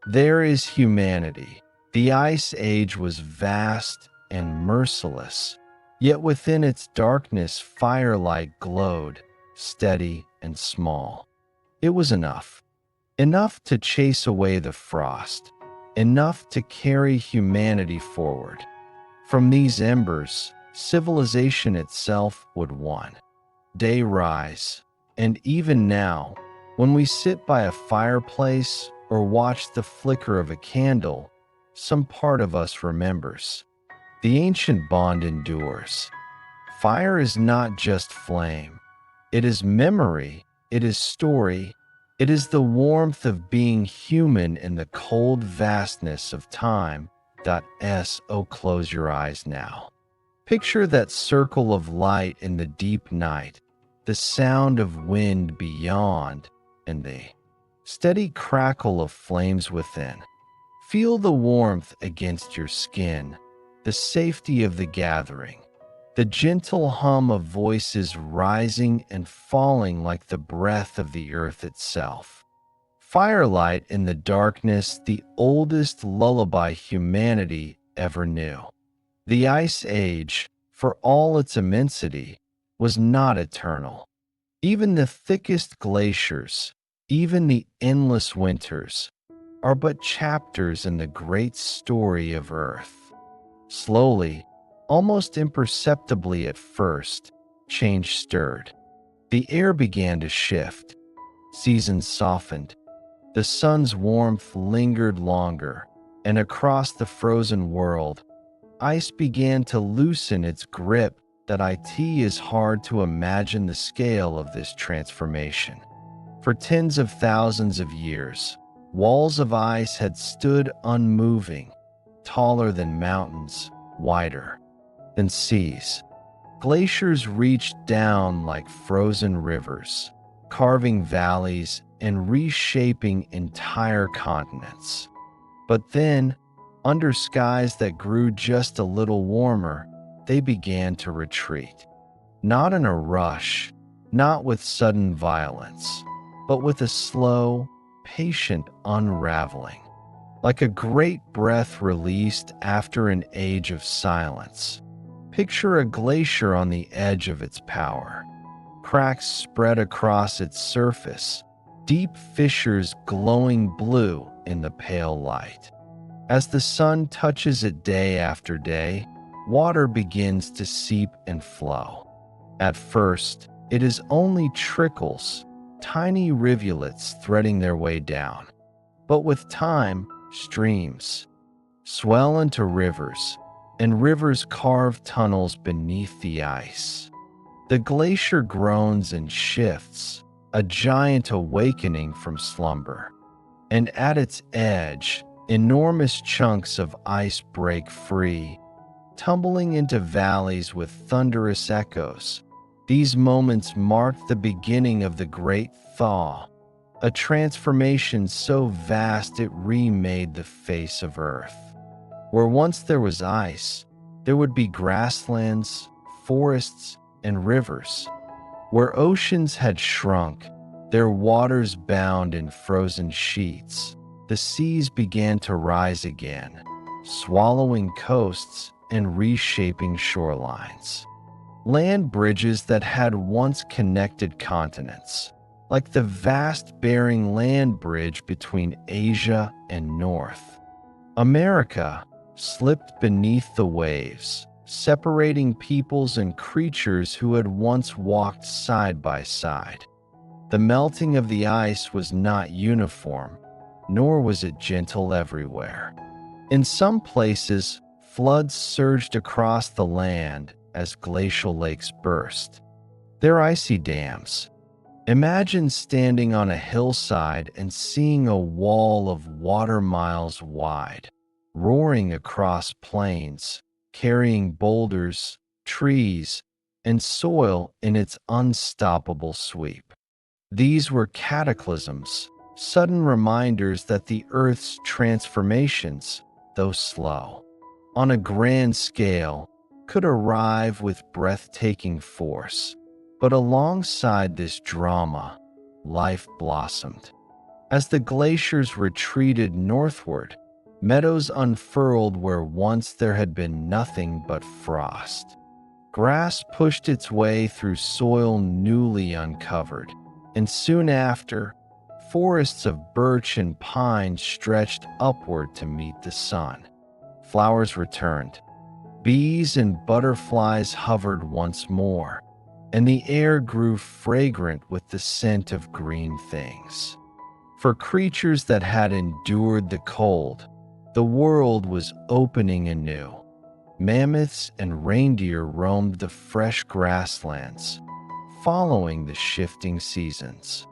Speaker 1: There is humanity. The Ice Age was vast and merciless, yet within its darkness firelight glowed, steady and small. It was enough. Enough to chase away the frost. Enough to carry humanity forward. From these embers, civilization itself would one day rise. And even now, when we sit by a fireplace or watch the flicker of a candle, some part of us remembers. The ancient bond endures. Fire is not just flame. It is memory. It is story. It is the warmth of being human in the cold vastness of time. So close your eyes now. Picture that circle of light in the deep night, the sound of wind beyond, and the steady crackle of flames within. Feel the warmth against your skin, the safety of the gathering, the gentle hum of voices rising and falling like the breath of the earth itself. Firelight in the darkness, the oldest lullaby humanity ever knew. The Ice Age, for all its immensity, was not eternal. Even the thickest glaciers, even the endless winters, are but chapters in the great story of Earth. Slowly, almost imperceptibly at first, change stirred. The air began to shift. Seasons softened. The sun's warmth lingered longer, and across the frozen world, ice began to loosen its grip that it is hard to imagine the scale of this transformation. For tens of thousands of years, walls of ice had stood unmoving, taller than mountains, wider than seas. Glaciers reached down like frozen rivers, carving valleys and reshaping entire continents. But then, under skies that grew just a little warmer, they began to retreat. Not in a rush, not with sudden violence, but with a slow, patient unraveling, like a great breath released after an age of silence. Picture a glacier on the edge of its power. Cracks spread across its surface, deep fissures glowing blue in the pale light. As the sun touches it day after day, water begins to seep and flow. At first, it is only trickles, tiny rivulets threading their way down. But with time, streams swell into rivers, and rivers carve tunnels beneath the ice. The glacier groans and shifts, a giant awakening from slumber. And at its edge, enormous chunks of ice break free, tumbling into valleys with thunderous echoes. These moments marked the beginning of the Great Thaw, a transformation so vast it remade the face of Earth. Where once there was ice, there would be grasslands, forests, and rivers. Where oceans had shrunk, their waters bound in frozen sheets, the seas began to rise again, swallowing coasts and reshaping shorelines. Land bridges that had once connected continents, like the vast Bering Land Bridge between Asia and North America, slipped beneath the waves, separating peoples and creatures who had once walked side by side. The melting of the ice was not uniform, nor was it gentle everywhere. In some places, floods surged across the land as glacial lakes burst. Their icy dams. Imagine standing on a hillside and seeing a wall of water miles wide, roaring across plains, carrying boulders, trees, and soil in its unstoppable sweep. These were cataclysms, sudden reminders that the Earth's transformations, though slow, on a grand scale, could arrive with breathtaking force. But alongside this drama, life blossomed. As the glaciers retreated northward, meadows unfurled where once there had been nothing but frost. Grass pushed its way through soil newly uncovered, and soon after, forests of birch and pine stretched upward to meet the sun. Flowers returned. Bees and butterflies hovered once more, and the air grew fragrant with the scent of green things. For creatures that had endured the cold, the world was opening anew. Mammoths and reindeer roamed the fresh grasslands, following the shifting seasons.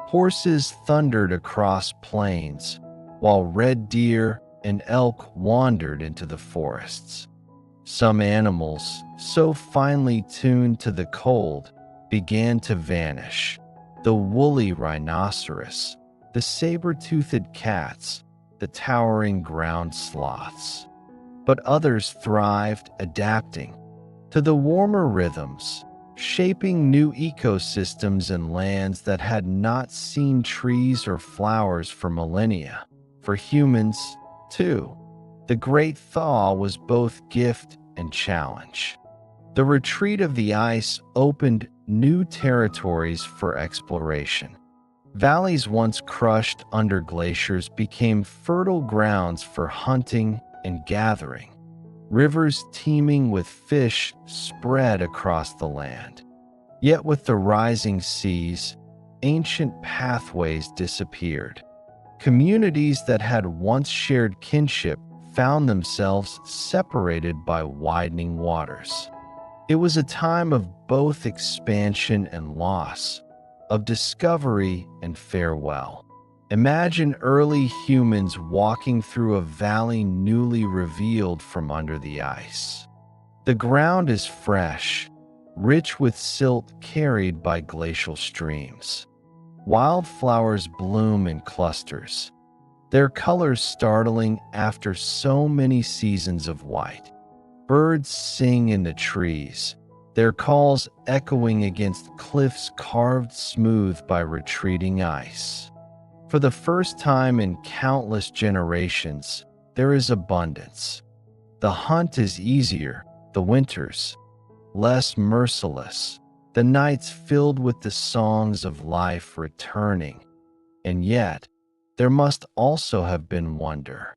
Speaker 1: Horses thundered across plains, while red deer and elk wandered into the forests. Some animals, so finely tuned to the cold, began to vanish. The woolly rhinoceros, the saber-toothed cats, the towering ground sloths. But others thrived, adapting to the warmer rhythms, shaping new ecosystems in lands that had not seen trees or flowers for millennia. For humans, too, the Great Thaw was both gift and challenge. The retreat of the ice opened new territories for exploration. Valleys once crushed under glaciers became fertile grounds for hunting and gathering. Rivers teeming with fish spread across the land. Yet with the rising seas, ancient pathways disappeared. Communities that had once shared kinship found themselves separated by widening waters. It was a time of both expansion and loss, of discovery and farewell. Imagine early humans walking through a valley newly revealed from under the ice. The ground is fresh, rich with silt carried by glacial streams. Wildflowers bloom in clusters, their colors startling after so many seasons of white. Birds sing in the trees, their calls echoing against cliffs carved smooth by retreating ice. For the first time in countless generations, there is abundance. The hunt is easier, the winters less merciless, the nights filled with the songs of life returning. And yet, there must also have been wonder.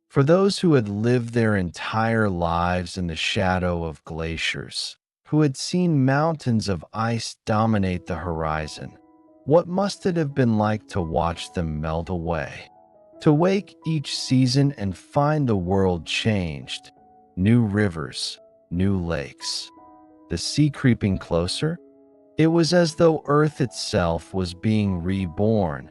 Speaker 1: For those who had lived their entire lives in the shadow of glaciers, who had seen mountains of ice dominate the horizon, what must it have been like to watch them melt away? To wake each season and find the world changed, new rivers, new lakes. The sea creeping closer? It was as though Earth itself was being reborn,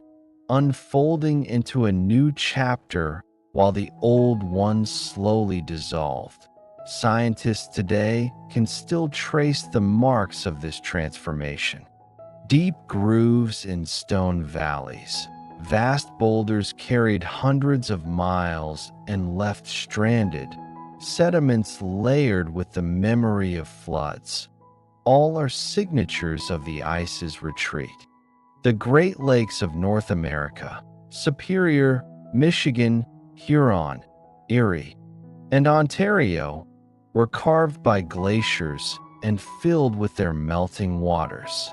Speaker 1: unfolding into a new chapter while the old one slowly dissolved. Scientists today can still trace the marks of this transformation. Deep grooves in stone valleys, vast boulders carried hundreds of miles and left stranded, sediments layered with the memory of floods. All are signatures of the ice's retreat. The Great Lakes of North America, Superior, Michigan, Huron, Erie, and Ontario, were carved by glaciers and filled with their melting waters.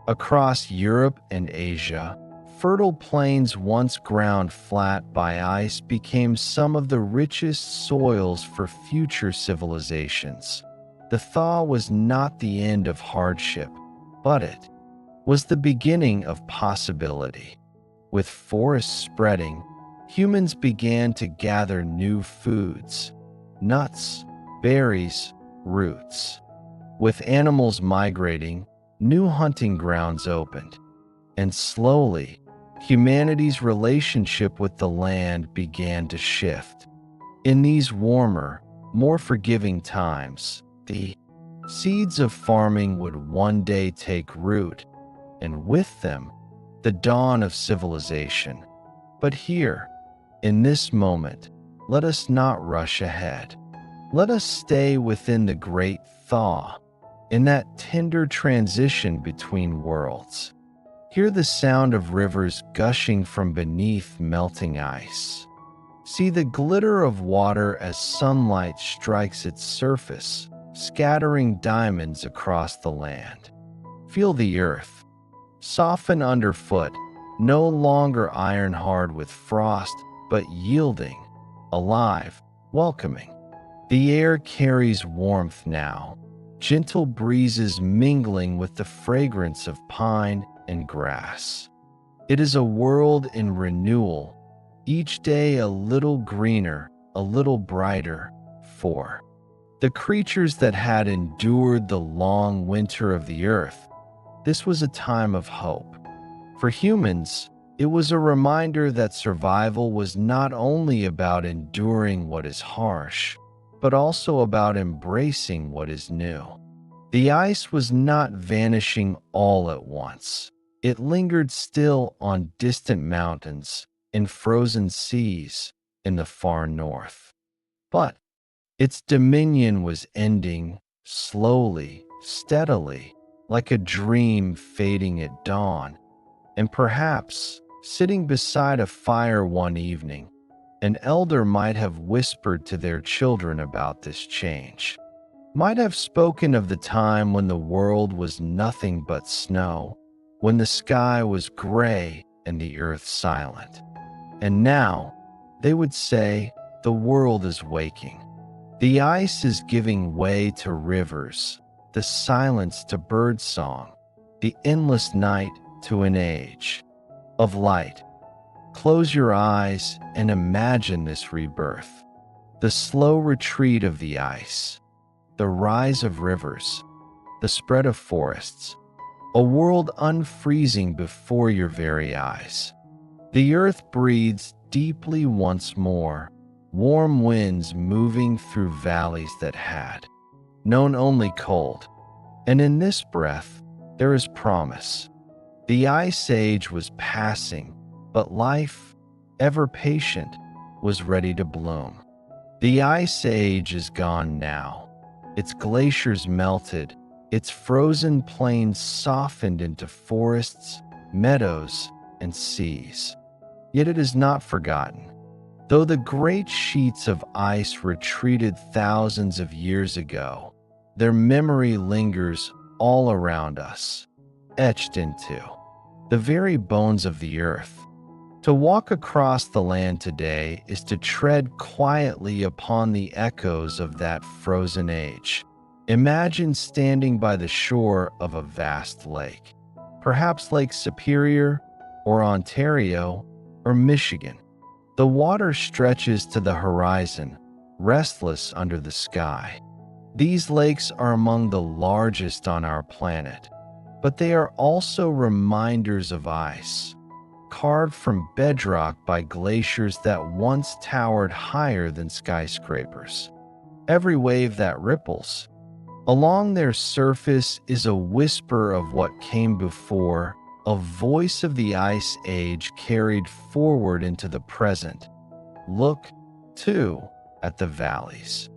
Speaker 1: Across Europe and Asia, fertile plains once ground flat by ice became some of the richest soils for future civilizations. The thaw was not the end of hardship, but it was the beginning of possibility. With forests spreading, humans began to gather new foods, nuts, berries, roots. With animals migrating, new hunting grounds opened, and slowly, humanity's relationship with the land began to shift. In these warmer, more forgiving times, the seeds of farming would one day take root, and with them, the dawn of civilization. But here, in this moment, let us not rush ahead. Let us stay within the great thaw, in that tender transition between worlds. Hear the sound of rivers gushing from beneath melting ice. See the glitter of water as sunlight strikes its surface, scattering diamonds across the land. Feel the earth soften underfoot, no longer iron-hard with frost, but yielding, alive, welcoming. The air carries warmth now, gentle breezes mingling with the fragrance of pine and grass. It is a world in renewal, each day a little greener, a little brighter, for the creatures that had endured the long winter of the earth. This was a time of hope. For humans, it was a reminder that survival was not only about enduring what is harsh, but also about embracing what is new. The ice was not vanishing all at once. It lingered still on distant mountains, in frozen seas, in the far north. But its dominion was ending, slowly, steadily, like a dream fading at dawn. And perhaps, sitting beside a fire one evening, an elder might have whispered to their children about this change, might have spoken of the time when the world was nothing but snow, when the sky was gray and the earth silent. And now, they would say, the world is waking. The ice is giving way to rivers, the silence to birdsong, the endless night to an age of light. Close your eyes and imagine this rebirth, the slow retreat of the ice, the rise of rivers, the spread of forests, a world unfreezing before your very eyes. The earth breathes deeply once more, warm winds moving through valleys that had known only cold. And in this breath, there is promise. The ice age was passing, but life, ever patient, was ready to bloom. The ice age is gone now. Its glaciers melted, its frozen plains softened into forests, meadows, and seas. Yet it is not forgotten. Though the great sheets of ice retreated thousands of years ago, their memory lingers all around us, etched into the very bones of the earth. To walk across the land today is to tread quietly upon the echoes of that frozen age. Imagine standing by the shore of a vast lake, perhaps Lake Superior, or Ontario, or Michigan. The water stretches to the horizon, restless under the sky. These lakes are among the largest on our planet, but they are also reminders of ice, carved from bedrock by glaciers that once towered higher than skyscrapers. Every wave that ripples along their surface is a whisper of what came before, a voice of the ice age carried forward into the present. Look, too, at the valleys.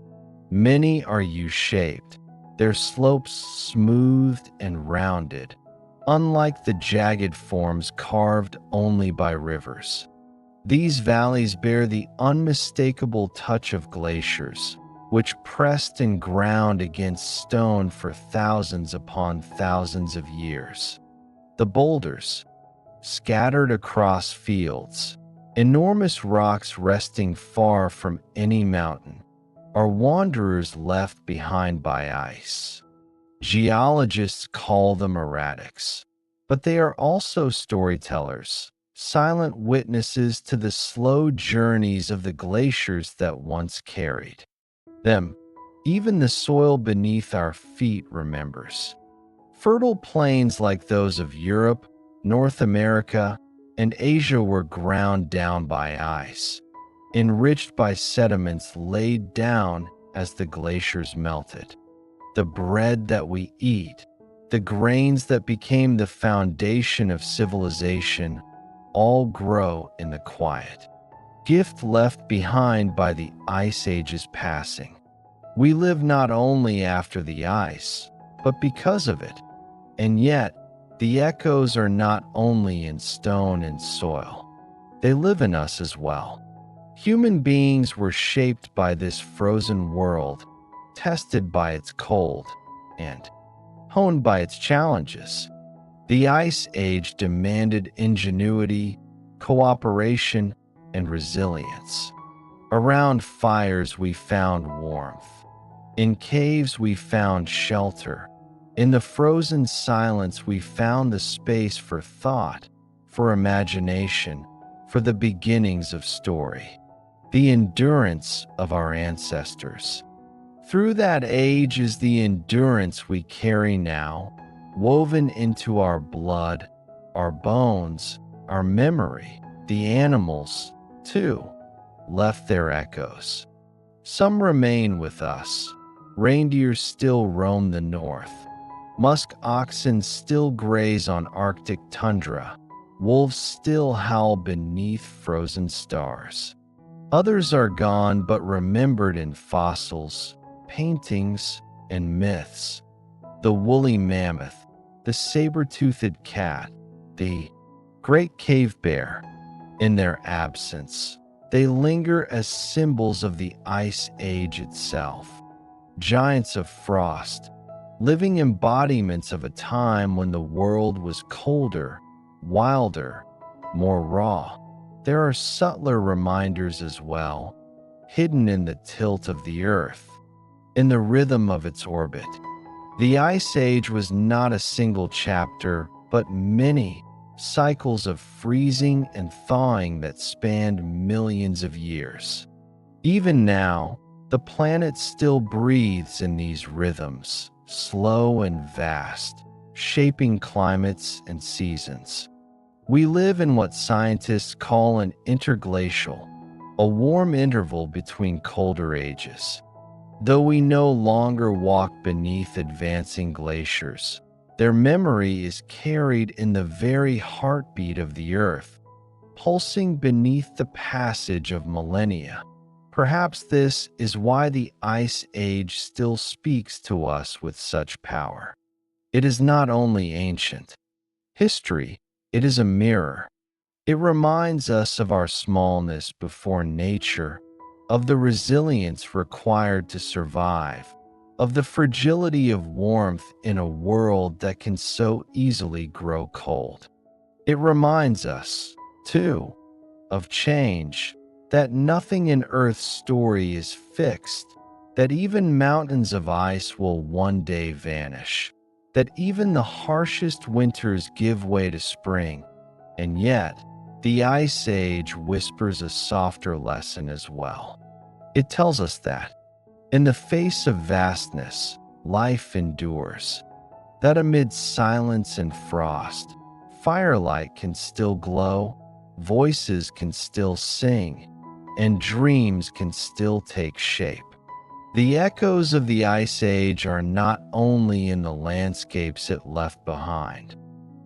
Speaker 1: Many are U-shaped, their slopes smoothed and rounded, unlike the jagged forms carved only by rivers. These valleys bear the unmistakable touch of glaciers, which pressed and ground against stone for thousands upon thousands of years. The boulders, scattered across fields, enormous rocks resting far from any mountain, are wanderers left behind by ice. Geologists call them erratics, but they are also storytellers, silent witnesses to the slow journeys of the glaciers that once carried them. Even the soil beneath our feet remembers. Fertile plains like those of Europe, North America, and Asia were ground down by ice, enriched by sediments laid down as the glaciers melted. The bread that we eat, the grains that became the foundation of civilization, all grow in the quiet gift left behind by the ice age's passing. We live not only after the ice, but because of it. And yet, the echoes are not only in stone and soil. They live in us as well. Human beings were shaped by this frozen world, tested by its cold, and honed by its challenges. The Ice Age demanded ingenuity, cooperation, and resilience. Around fires we found warmth. In caves we found shelter. In the frozen silence we found the space for thought, for imagination, for the beginnings of story. The endurance of our ancestors. Through that age is the endurance we carry now, woven into our blood, our bones, our memory. The animals, too, left their echoes. Some remain with us. Reindeer still roam the north. Musk oxen still graze on Arctic tundra. Wolves still howl beneath frozen stars. Others are gone but remembered in fossils, paintings, and myths. The woolly mammoth, the saber-toothed cat, the great cave bear. In their absence, they linger as symbols of the Ice Age itself. Giants of frost, living embodiments of a time when the world was colder, wilder, more raw. There are subtler reminders as well, hidden in the tilt of the Earth, in the rhythm of its orbit. The Ice Age was not a single chapter, but many cycles of freezing and thawing that spanned millions of years. Even now, the planet still breathes in these rhythms, slow and vast, shaping climates and seasons. We live in what scientists call an interglacial, a warm interval between colder ages. Though we no longer walk beneath advancing glaciers, their memory is carried in the very heartbeat of the Earth, pulsing beneath the passage of millennia. Perhaps this is why the Ice Age still speaks to us with such power. It is not only ancient history, it is a mirror. It reminds us of our smallness before nature, of the resilience required to survive, of the fragility of warmth in a world that can so easily grow cold. It reminds us, too, of change, that nothing in Earth's story is fixed, that even mountains of ice will one day vanish, that even the harshest winters give way to spring, and yet, the Ice Age whispers a softer lesson as well. It tells us that, in the face of vastness, life endures, that amid silence and frost, firelight can still glow, voices can still sing, and dreams can still take shape. The echoes of the Ice Age are not only in the landscapes it left behind,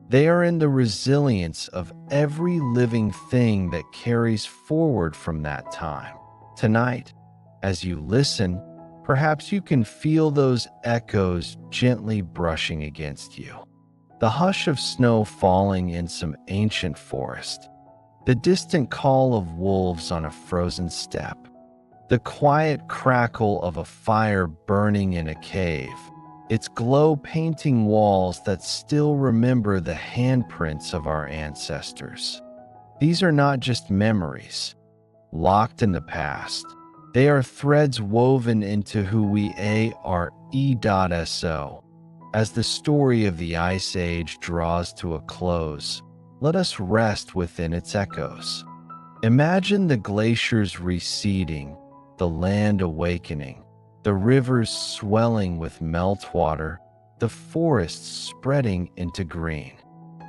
Speaker 1: they are in the resilience of every living thing that carries forward from that time. Tonight, as you listen, perhaps you can feel those echoes gently brushing against you. The hush of snow falling in some ancient forest, the distant call of wolves on a frozen steppe, the quiet crackle of a fire burning in a cave, its glow painting walls that still remember the handprints of our ancestors. These are not just memories, locked in the past. They are threads woven into who we are. So, as the story of the Ice Age draws to a close, let us rest within its echoes. Imagine the glaciers receding, the land awakening, the rivers swelling with meltwater, the forests spreading into green.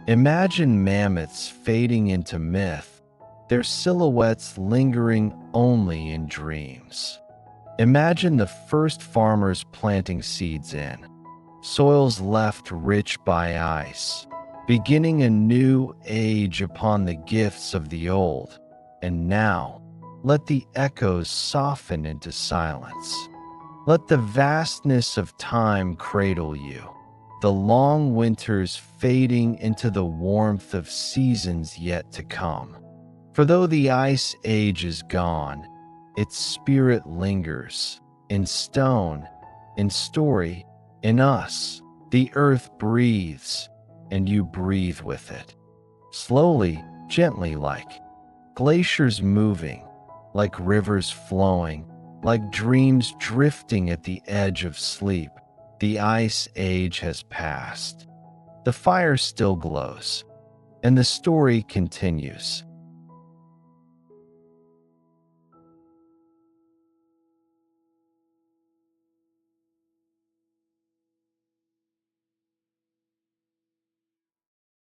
Speaker 1: Imagine mammoths fading into myth, their silhouettes lingering only in dreams. Imagine the first farmers planting seeds in, soils left rich by ice, beginning a new age upon the gifts of the old. And now, let the echoes soften into silence. Let the vastness of time cradle you, the long winters fading into the warmth of seasons yet to come. For though the Ice Age is gone, its spirit lingers, in stone, in story, in us. The earth breathes, and you breathe with it. Slowly, gently like glaciers moving, like rivers flowing, like dreams drifting at the edge of sleep. The Ice Age has passed. The fire still glows, and the story continues.